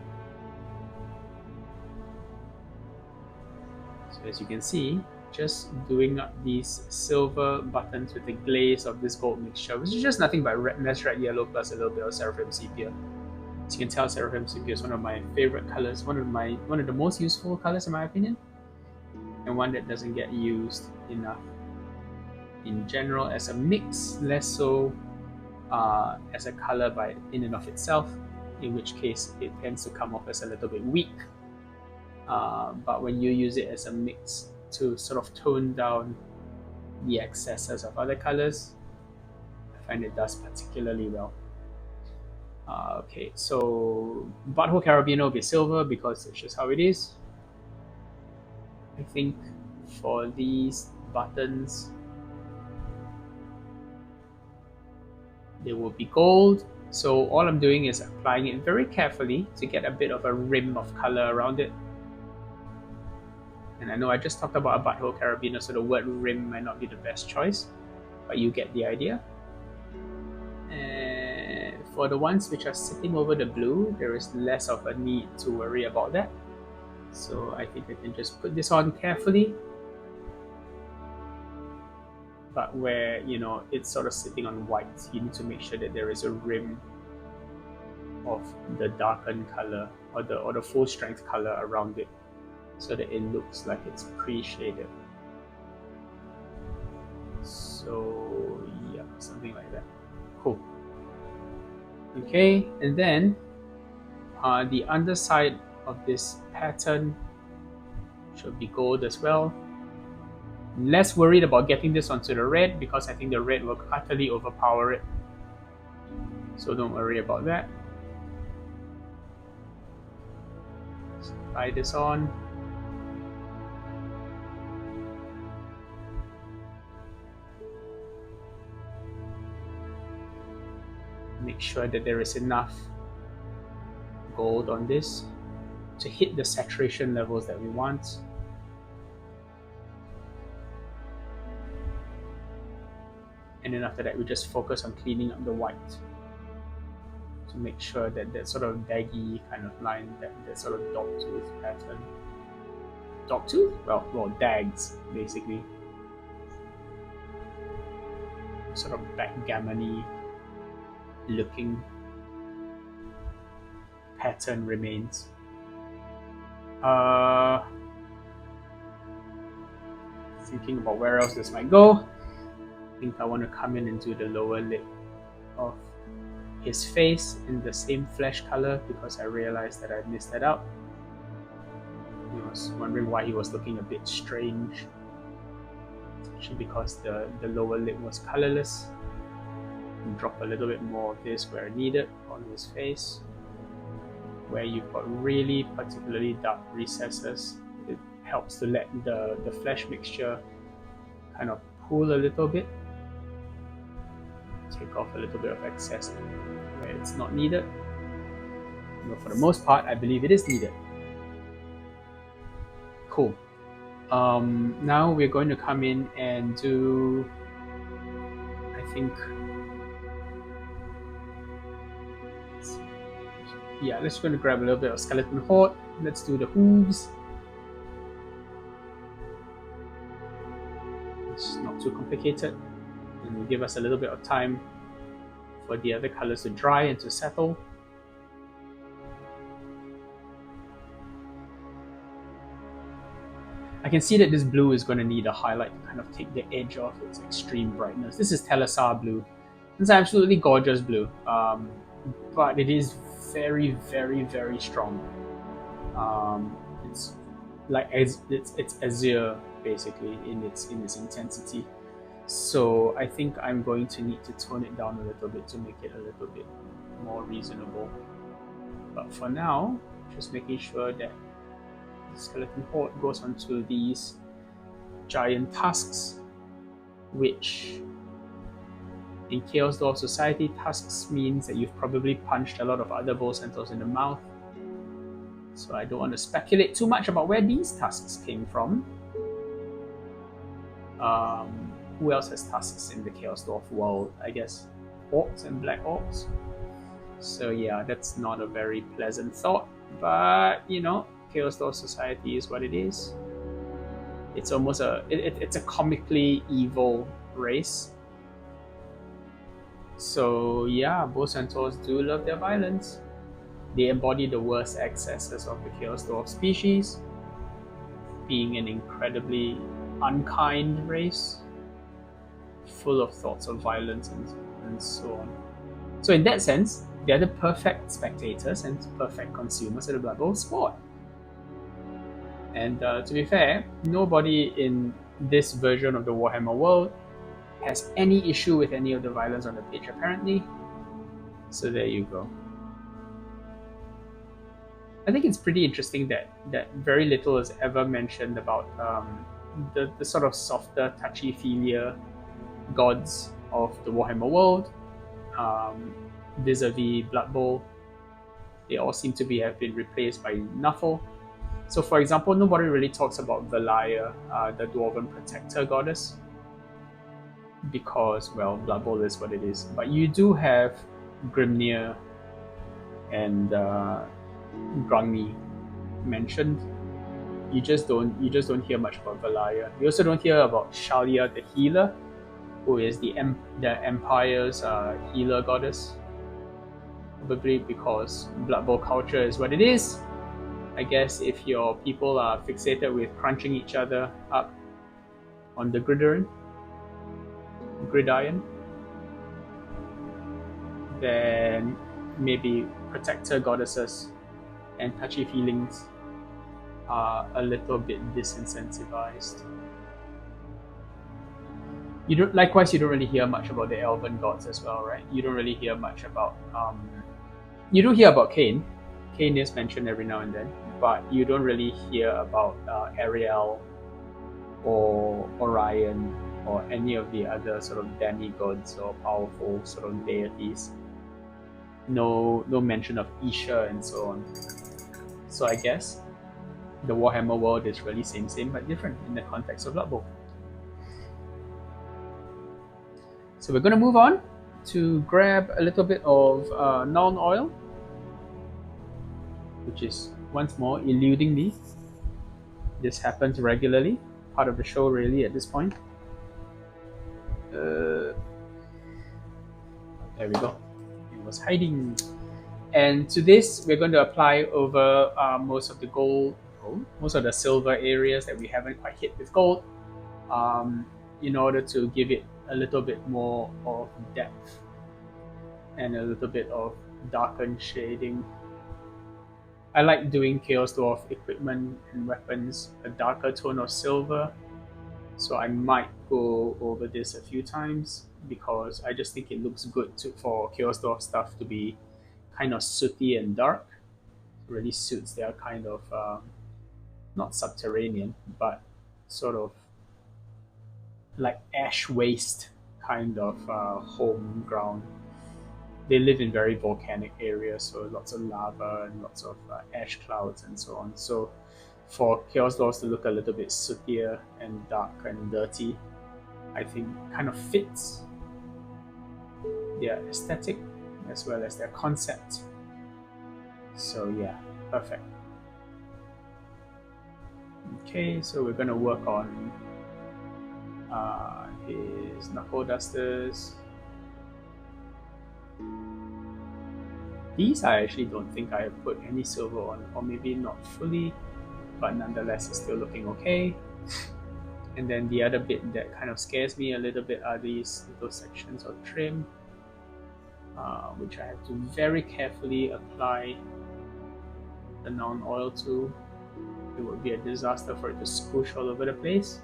So as you can see, just doing up these silver buttons with the glaze of this gold mixture, which is just nothing but Nazdreg yellow plus a little bit of Seraphim Sepia. As you can tell, Seraphim Sepia is one of my favorite colors, one of the most useful colors in my opinion, and one that doesn't get used enough in general as a mix, less so as a color in and of itself, in which case it tends to come off as a little bit weak. But when you use it as a mix to sort of tone down the excesses of other colors, I find it does particularly well. Okay, so Butthole Carabiner will be silver because it's just how it is. I think for these buttons, they will be gold. So all I'm doing is applying it very carefully to get a bit of a rim of color around it. And I know I just talked about a Butthole Carabiner, so the word rim might not be the best choice, but you get the idea. And for the ones which are sitting over the blue, there is less of a need to worry about that. So I think I can just put this on carefully. But where, it's sort of sitting on white, you need to make sure that there is a rim of the darkened color or the full strength color around it, so that it looks like it's pre-shaded. So yeah, something like that. Cool. Okay, and then the underside of this pattern should be gold as well. Less worried about getting this onto the red because I think the red will utterly overpower it. So don't worry about that. Let's apply this on. Make sure that there is enough gold on this to hit the saturation levels that we want. And then after that, we just focus on cleaning up the white to make sure that that sort of daggy kind of line, that sort of dogtooth pattern. Dogtooth? Well, dags, basically. Sort of backgammon-y looking pattern remains. thinking about where else this might go. I think I want to come in and do the lower lip of his face in the same flesh color because I realized that I missed that out. I was wondering why he was looking a bit strange. Actually, because the lower lip was colorless. And drop a little bit more of this where needed on his face. Where you've got really particularly dark recesses, it helps to let the flesh mixture kind of pool a little bit. Take off a little bit of excess where it's not needed. But for the most part, I believe it is needed. Cool. Now we're going to come in and do, I think, yeah, let's going to grab a little bit of skeleton horde. Let's do the hooves. It's not too complicated. And will give us a little bit of time for the other colors to dry and to settle. I can see that this blue is going to need a highlight to kind of take the edge off its extreme brightness. This is Telesar blue. It's absolutely gorgeous blue, but it is very, very, very strong. It's like it's azure basically in its intensity. So I think I'm going to need to tone it down a little bit to make it a little bit more reasonable. But for now, just making sure that the skeleton horde goes onto these giant tusks, which in Chaos Dwarf Society, tusks means that you've probably punched a lot of other Bull Centaurs in the mouth. So I don't want to speculate too much about where these tusks came from. Who else has tusks in the Chaos Dwarf world? I guess orcs and black orcs. So yeah, that's not a very pleasant thought. But you know, Chaos Dwarf Society is what it is. It's almost it's a comically evil race. So yeah, Bull Centaurs do love their violence. They embody the worst excesses of the Chaos Dwarf species, being an incredibly unkind race, full of thoughts of violence and so on. So in that sense, they're the perfect spectators and perfect consumers of the Blood Bowl sport. And to be fair, nobody in this version of the Warhammer world has any issue with any of the violence on the page apparently. So there you go. I think it's pretty interesting that very little is ever mentioned about the sort of softer, touchy-feelier gods of the Warhammer world vis-a-vis Blood Bowl. They all seem to have been replaced by Nuffle. So for example, nobody really talks about Valaya, the Dwarven Protector goddess, because, well, Blood Bowl is what it is. But you do have Grimnir and Grungni mentioned. You just don't hear much about Valaya. You also don't hear about Shalia the healer, who is the Empire's healer goddess. Probably because Blood Bowl culture is what it is. I guess if your people are fixated with crunching each other up on the gridiron, then maybe protector goddesses and touchy feelings are a little bit disincentivized. Likewise, you don't really hear much about the elven gods as well, right? You don't really hear much about you do hear about Cain. Cain is mentioned every now and then, but you don't really hear about Ariel or Orion or any of the other sort of demigods or powerful sort of deities. No mention of Isha and so on. So I guess the Warhammer world is really same but different in the context of Blood Bowl. So we're going to move on to grab a little bit of Nuln Oil, which is once more eluding me. This happens regularly, part of the show really at this point. There we go. It was hiding. And to this, we're going to apply over most of the gold, most of the silver areas that we haven't quite hit with gold. in order to give it a little bit more of depth and a little bit of darkened shading. I like doing Chaos Dwarf equipment and weapons a darker tone of silver, so I might go over this a few times because I just think it looks good for Chaos Dwarf stuff to be kind of sooty and dark. It really suits their kind of, not subterranean, but sort of like ash waste kind of home ground. They live in very volcanic areas, so lots of lava and lots of ash clouds and so on. So for Chaos Dwarfs to look a little bit sootier and dark and dirty, I think kind of fits their aesthetic as well as their concept. So yeah, perfect. Okay, so we're going to work on his knuckle dusters. These I actually don't think I have put any silver on, or maybe not fully, but nonetheless it's still looking okay. And then the other bit that kind of scares me a little bit are these little sections of trim, which I have to very carefully apply the non-oil to. It would be a disaster for it to squish all over the place.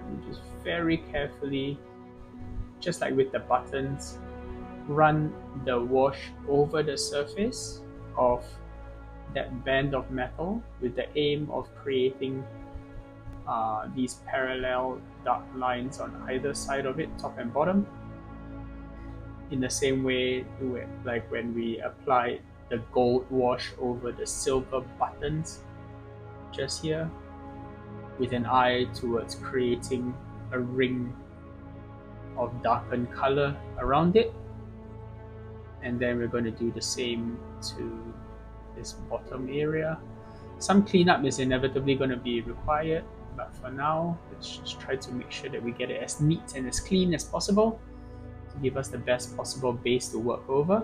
And just very carefully, just like with the buttons, run the wash over the surface of that band of metal with the aim of creating these parallel dark lines on either side of it, top and bottom. In the same way, like when we apply the gold wash over the silver buttons just here, with an eye towards creating a ring of darkened color around it. And then we're going to do the same to this bottom area. Some cleanup is inevitably going to be required, but for now, let's just try to make sure that we get it as neat and as clean as possible to give us the best possible base to work over.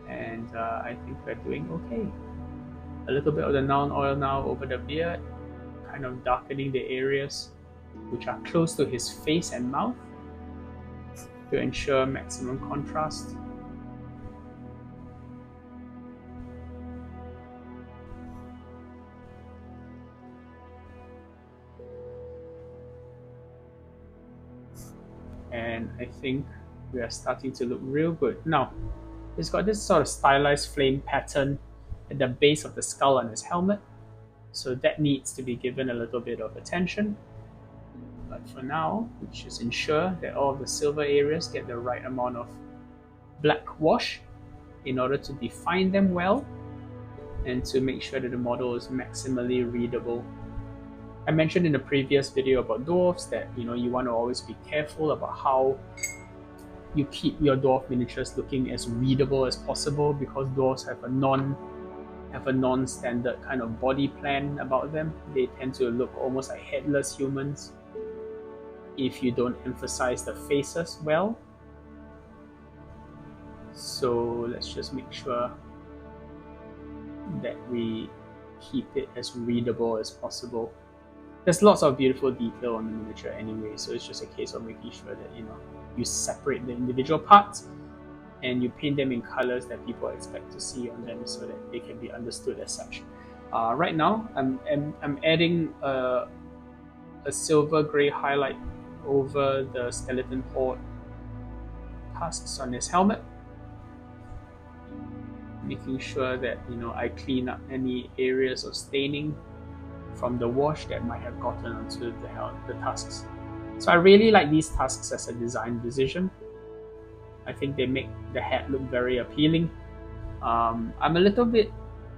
And I think we're doing okay. A little bit of the non-oil now over the beard, kind of darkening the areas which are close to his face and mouth to ensure maximum contrast. And I think we are starting to look real good. Now, it's got this sort of stylized flame pattern at the base of the skull on his helmet, so that needs to be given a little bit of attention. But for now, we just ensure that all of the silver areas get the right amount of black wash in order to define them well and to make sure that the model is maximally readable. I mentioned in the previous video about dwarves that you want to always be careful about how you keep your dwarf miniatures looking as readable as possible, because dwarves have a non-standard kind of body plan about them. They tend to look almost like headless humans if you don't emphasize the faces well. So let's just make sure that we keep it as readable as possible. There's lots of beautiful detail on the miniature anyway, so it's just a case of making sure that you separate the individual parts and you paint them in colors that people expect to see on them so that they can be understood as such. Right now, I'm adding a silver gray highlight over the skeleton horde tusks on his helmet, making sure that I clean up any areas of staining from the wash that might have gotten onto the tusks. So I really like these tusks as a design decision. I think they make the head look very appealing. I'm a little bit,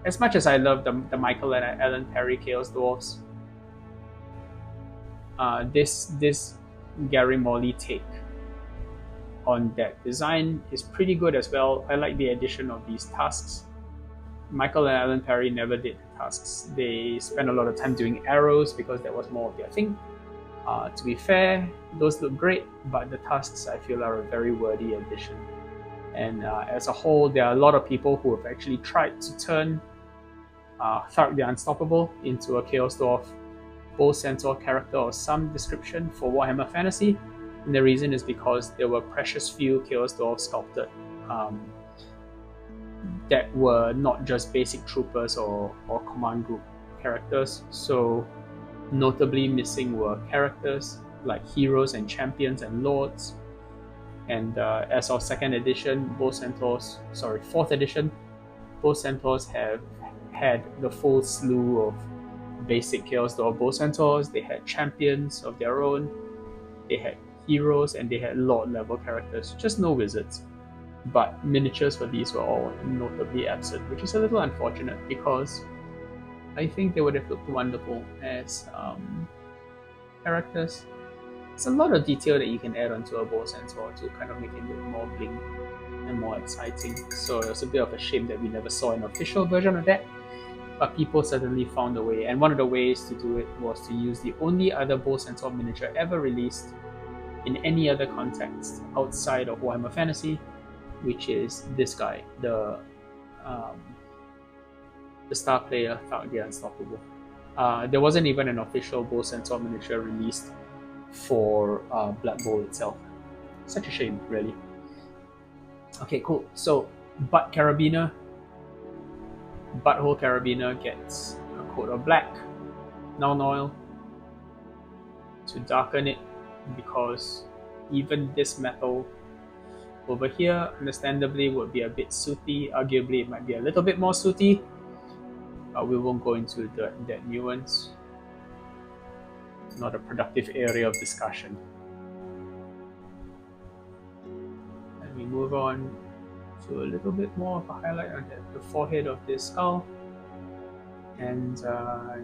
as much as I love the Michael and Alan Perry Chaos Dwarfs, this Gary Morley take on that design is pretty good as well. I like the addition of these tusks. Michael and Alan Perry never did the tusks. They spent a lot of time doing arrows because that was more of their thing. To be fair, those look great, but the tusks I feel are a very worthy addition. And as a whole, there are a lot of people who have actually tried to turn Hthark the Unstoppable into a Chaos Dwarf Bull Centaur character of some description for Warhammer Fantasy. And the reason is because there were precious few Chaos Dwarf sculpted that were not just basic troopers or command group characters. So notably missing were characters like heroes and champions and lords. And as of 2nd edition, fourth edition, Bull Centaurs have had the full slew of basic Chaos Dwarf Bull Centaurs. They had champions of their own, they had heroes, and they had lord level characters, just no wizards. But miniatures for these were all notably absent, which is a little unfortunate because I think they would have looked wonderful as characters. It's a lot of detail that you can add onto a Bull Centaur to kind of make it look more bling and more exciting. So it was a bit of a shame that we never saw an official version of that. But people certainly found a way, and one of the ways to do it was to use the only other Bull Centaur miniature ever released in any other context outside of Warhammer Fantasy, which is this guy, the star player Hthark the Unstoppable. There wasn't even an official Bull Centaur miniature released for Blood Bowl itself. Such a shame, really. Okay, cool. So, Butthole Carabiner gets a coat of black, Null Oil, to darken it, because even this metal over here, understandably, would be a bit sooty. Arguably, it might be a little bit more sooty, but we won't go into that nuance. Not a productive area of discussion. And we move on to a little bit more of a highlight on the forehead of this skull. And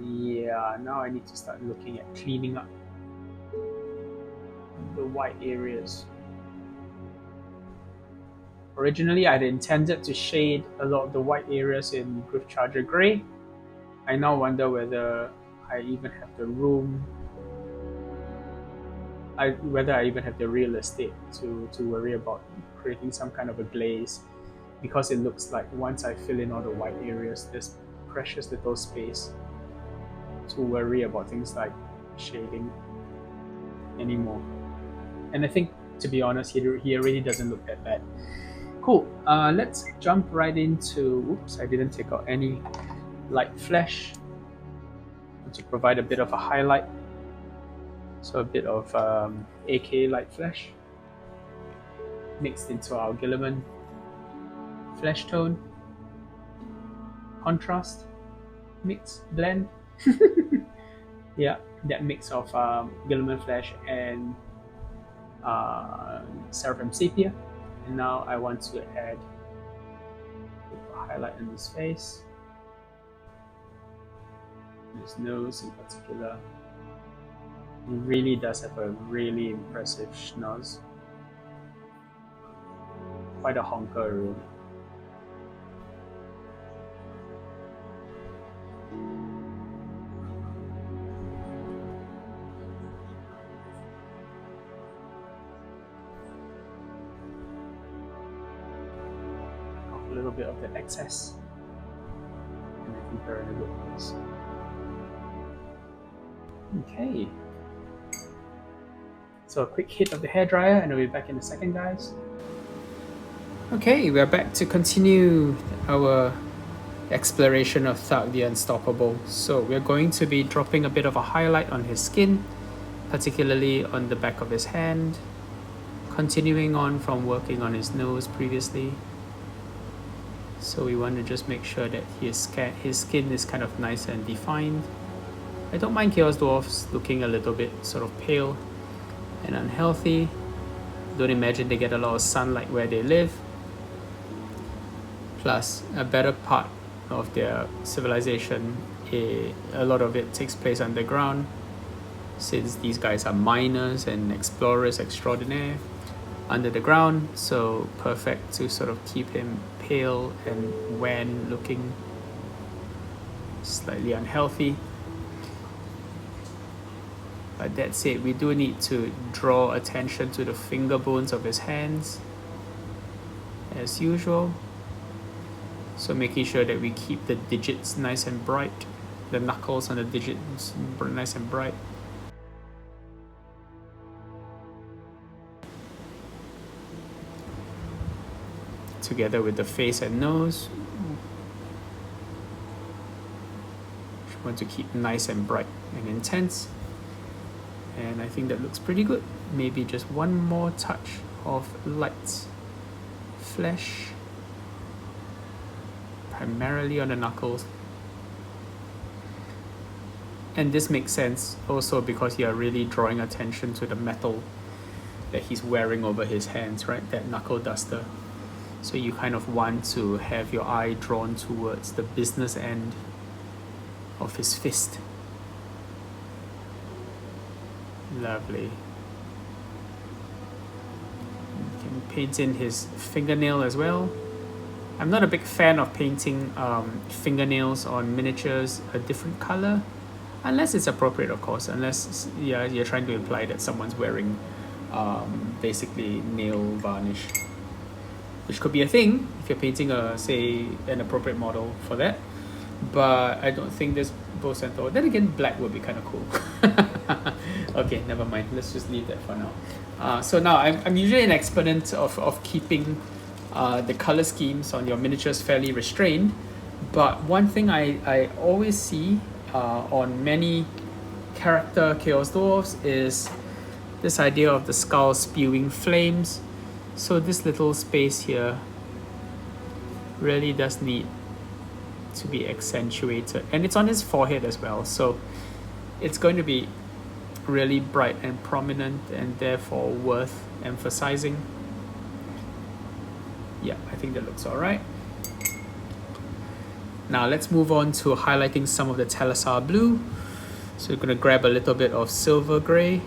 yeah, now I need to start looking at cleaning up the white areas. Originally, I'd intended to shade a lot of the white areas in Gryphcharger Grey. I now wonder whether I even have the room, whether I even have the real estate to worry about creating some kind of a glaze, because it looks like once I fill in all the white areas, there's precious little space to worry about things like shading anymore. And I think, to be honest, he really doesn't look that bad. Cool, let's jump right into, oops, I didn't take out any light flesh to provide a bit of a highlight. So a bit of AK light flesh mixed into our Guilliman Flesh tone. Contrast, mix, blend. Yeah, that mix of Guilliman Flesh and Seraphim Sepia. And now I want to add a highlight on his face, his nose in particular. He really does have a really impressive schnoz. Quite a honker, really. A little bit of the excess, and I think they're in a good place. Okay. So a quick hit of the hairdryer and we'll be back in a second, guys. Okay, we're back to continue our exploration of Hthark the Unstoppable. So we're going to be dropping a bit of a highlight on his skin, particularly on the back of his hand, continuing on from working on his nose previously. So we want to just make sure that his skin is kind of nice and defined. I don't mind Chaos Dwarfs looking a little bit sort of pale and unhealthy. Don't imagine they get a lot of sunlight where they live. Plus, a better part of their civilization, a lot of it takes place underground, since these guys are miners and explorers extraordinaire under the ground. So perfect to sort of keep him pale and wan looking, slightly unhealthy. But that said, we do need to draw attention to the finger bones of his hands as usual. So making sure that we keep the digits nice and bright. the knuckles on the digits nice and bright. Together with the face and nose. Just want to keep nice and bright and intense. And I think that looks pretty good. Maybe just one more touch of light flesh, primarily on the knuckles. And this makes sense also because you are really drawing attention to the metal that he's wearing over his hands, right? That knuckle duster. So you kind of want to have your eye drawn towards the business end of his fist. Lovely. You can paint in his fingernail as well. I'm not a big fan of painting fingernails on miniatures a different color, unless it's appropriate, of course. Unless you're trying to imply that someone's wearing basically nail varnish, which could be a thing if you're painting say an appropriate model for that. But I don't think this Bull Centaur. Then again, black would be kind of cool. Okay, never mind. Let's just leave that for now. So now I'm usually an exponent of keeping the color schemes on your miniatures fairly restrained. But one thing I always see on many character Chaos Dwarves is this idea of the skull spewing flames. So this little space here really does need to be accentuated, and it's on his forehead as well, so it's going to be really bright and prominent and therefore worth emphasizing. Yeah, I think that looks all right. Now let's move on to highlighting some of the Telesar blue. So we're going to grab a little bit of silver gray,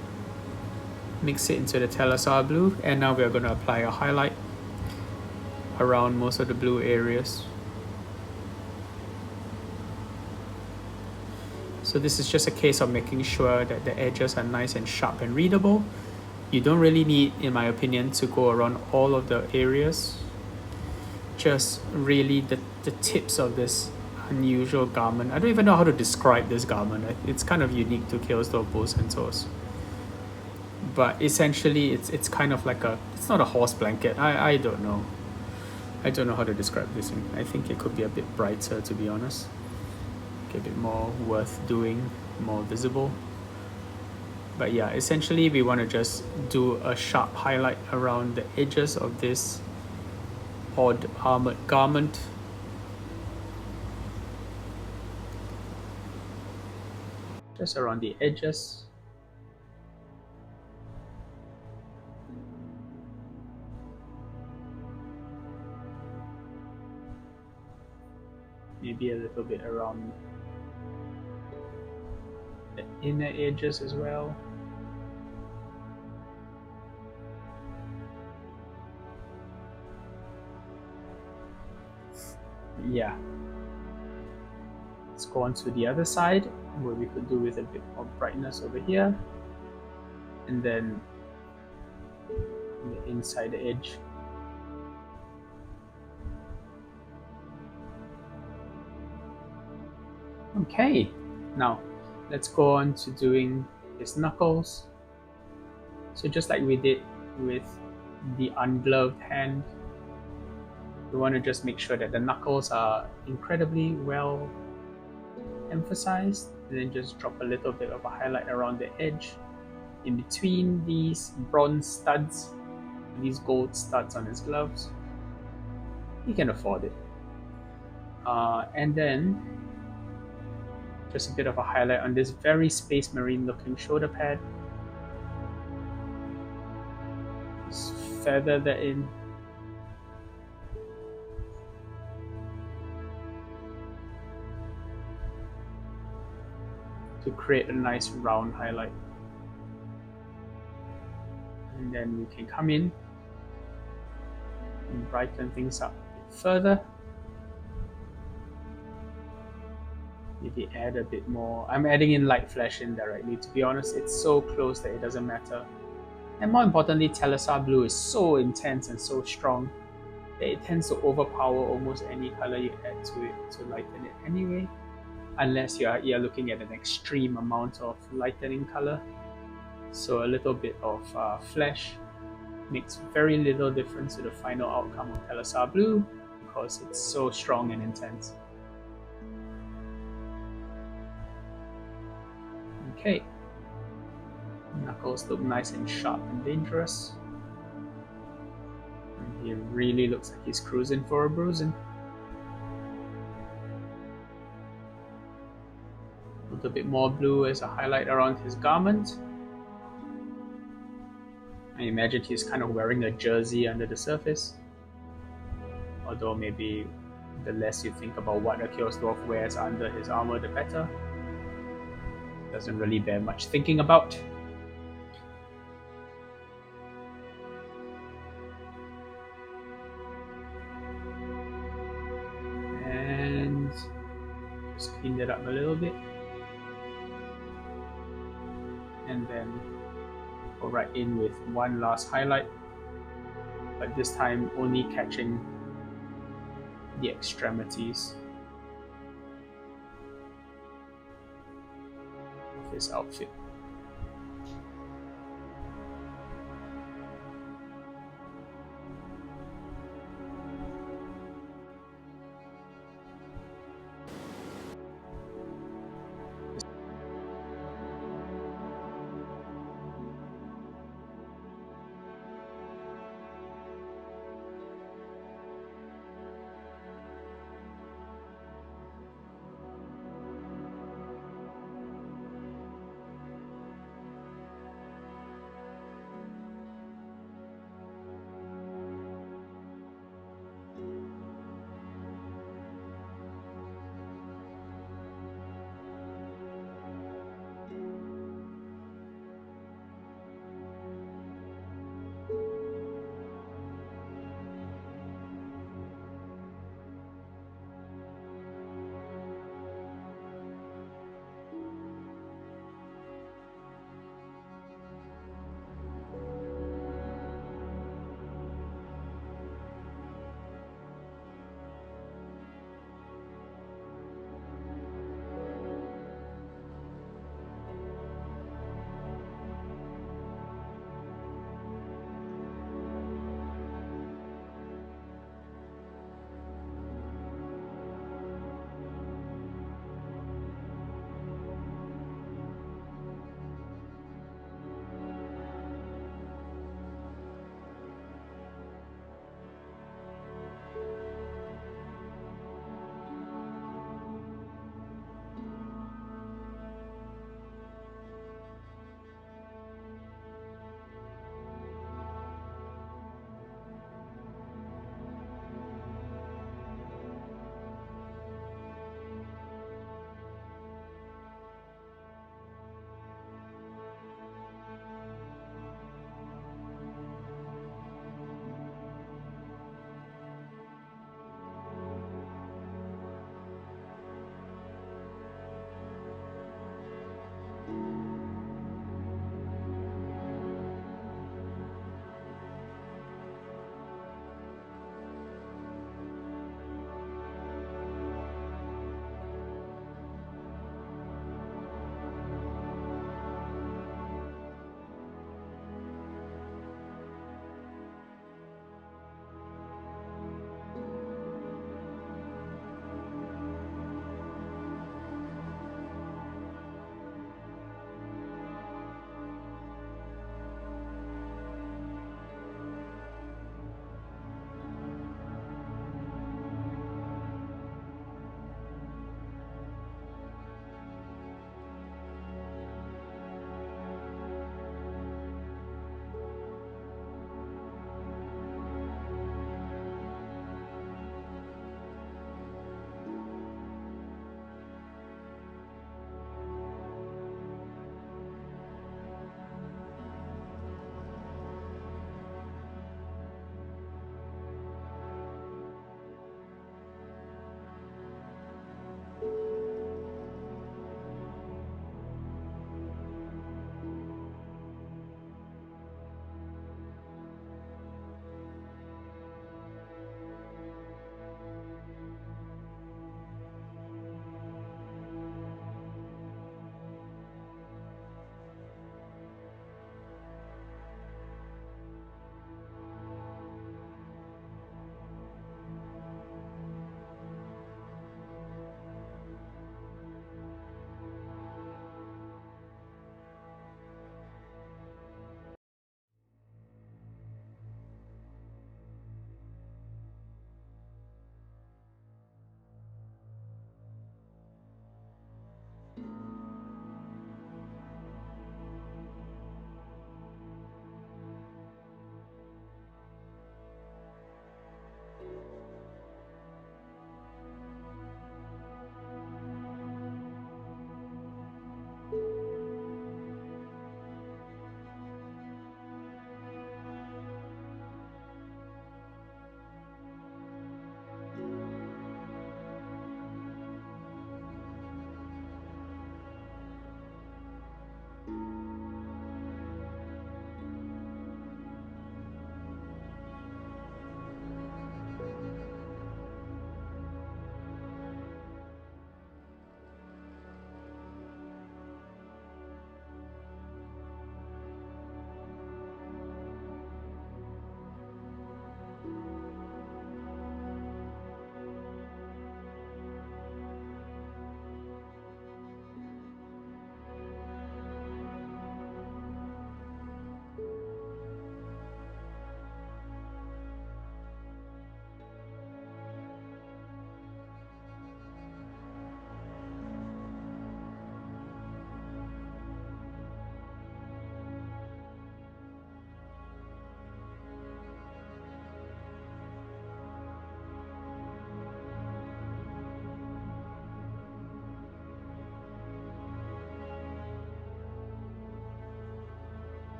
mix it into the Telesar blue, and now we're going to apply a highlight around most of the blue areas. So this is just a case of making sure that the edges are nice and sharp and readable. You don't really need, in my opinion, to go around all of the areas. Just really the tips of this unusual garment. I don't even know how to describe this garment. It's kind of unique to Chaos Dwarf Bull Centaurs. But essentially it's kind of like it's not a horse blanket. I don't know. I don't know how to describe this thing. I think it could be a bit brighter, to be honest. A bit more worth doing, more visible. But yeah, essentially we want to just do a sharp highlight around the edges of this odd armored garment. Just around the edges. Maybe a little bit around the inner edges as well. Yeah. Let's go on to the other side, where we could do with a bit more brightness over here. And then the inside edge. Okay, now let's go on to doing his knuckles. So just like we did with the ungloved hand, we want to just make sure that the knuckles are incredibly well emphasized, and then just drop a little bit of a highlight around the edge in between these bronze studs, these gold studs on his gloves. You can afford it. And then just a bit of a highlight on this very Space Marine looking shoulder pad. Just feather that in. To create a nice round highlight. And then we can come in and brighten things up a bit further. Maybe add a bit more. I'm adding in light flash indirectly. To be honest, it's so close that it doesn't matter. And more importantly, Telesar blue is so intense and so strong that it tends to overpower almost any color you add to it to lighten it anyway. unless you're looking at an extreme amount of lightening color. So a little bit of flesh makes very little difference to the final outcome of Telesar Blue because it's so strong and intense. Okay. Knuckles look nice and sharp and dangerous. And he really looks like he's cruising for a bruising. A little bit more blue as a highlight around his garment. I imagine he's kind of wearing a jersey under the surface. Although maybe the less you think about what a Chaos Dwarf wears under his armor, the better. Doesn't really bear much thinking about. And just clean it up a little bit. And then go right in with one last highlight, but this time only catching the extremities of his outfit.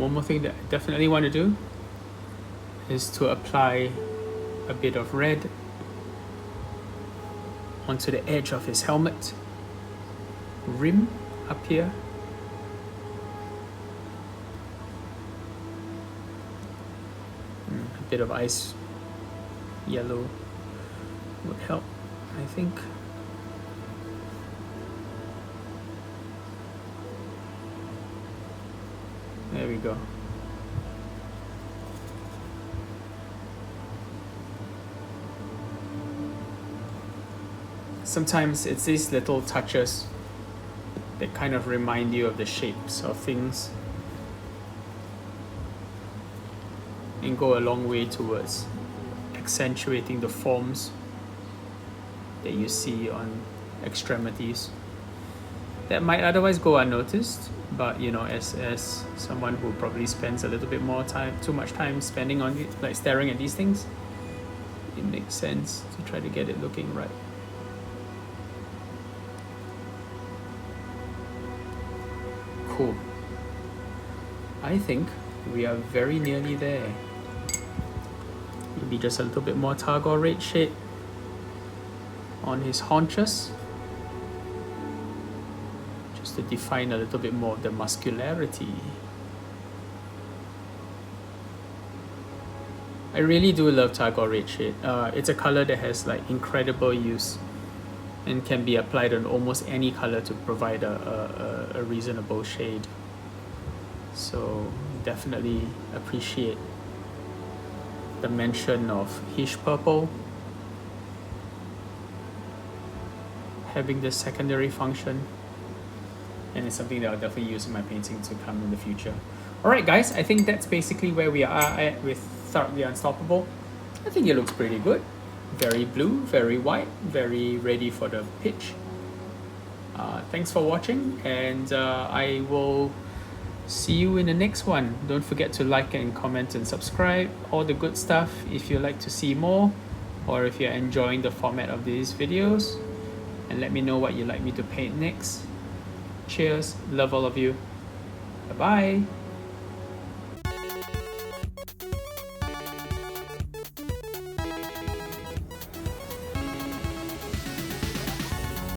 One more thing that I definitely want to do is to apply a bit of red onto the edge of his helmet rim up here. A bit of ice yellow would help, I think. There we go. Sometimes it's these little touches that kind of remind you of the shapes of things and go a long way towards accentuating the forms that you see on extremities that might otherwise go unnoticed, but you know, as someone who probably spends a little bit more time, too much time spending on it, like staring at these things, it makes sense to try to get it looking right. Cool. I think we are very nearly there. Maybe just a little bit more Thargoid red shade on his haunches, just to define a little bit more of the muscularity. I really do love Thargoid red shade. It's a color that has like incredible use and can be applied on almost any color to provide a reasonable shade. So definitely appreciate the mention of Hish Purple having this secondary function, and it's something that I'll definitely use in my painting to come in the future. Alright guys, I think that's basically where we are at with Hthark the Unstoppable. I think it looks pretty good. Very blue, very white, very ready for the pitch. Thanks for watching, and I will see you in the next one. Don't forget to like and comment and subscribe, all the good stuff if you'd like to see more, or if you're enjoying the format of these videos, and let me know what you'd like me to paint next. Cheers, love all of you. Bye bye.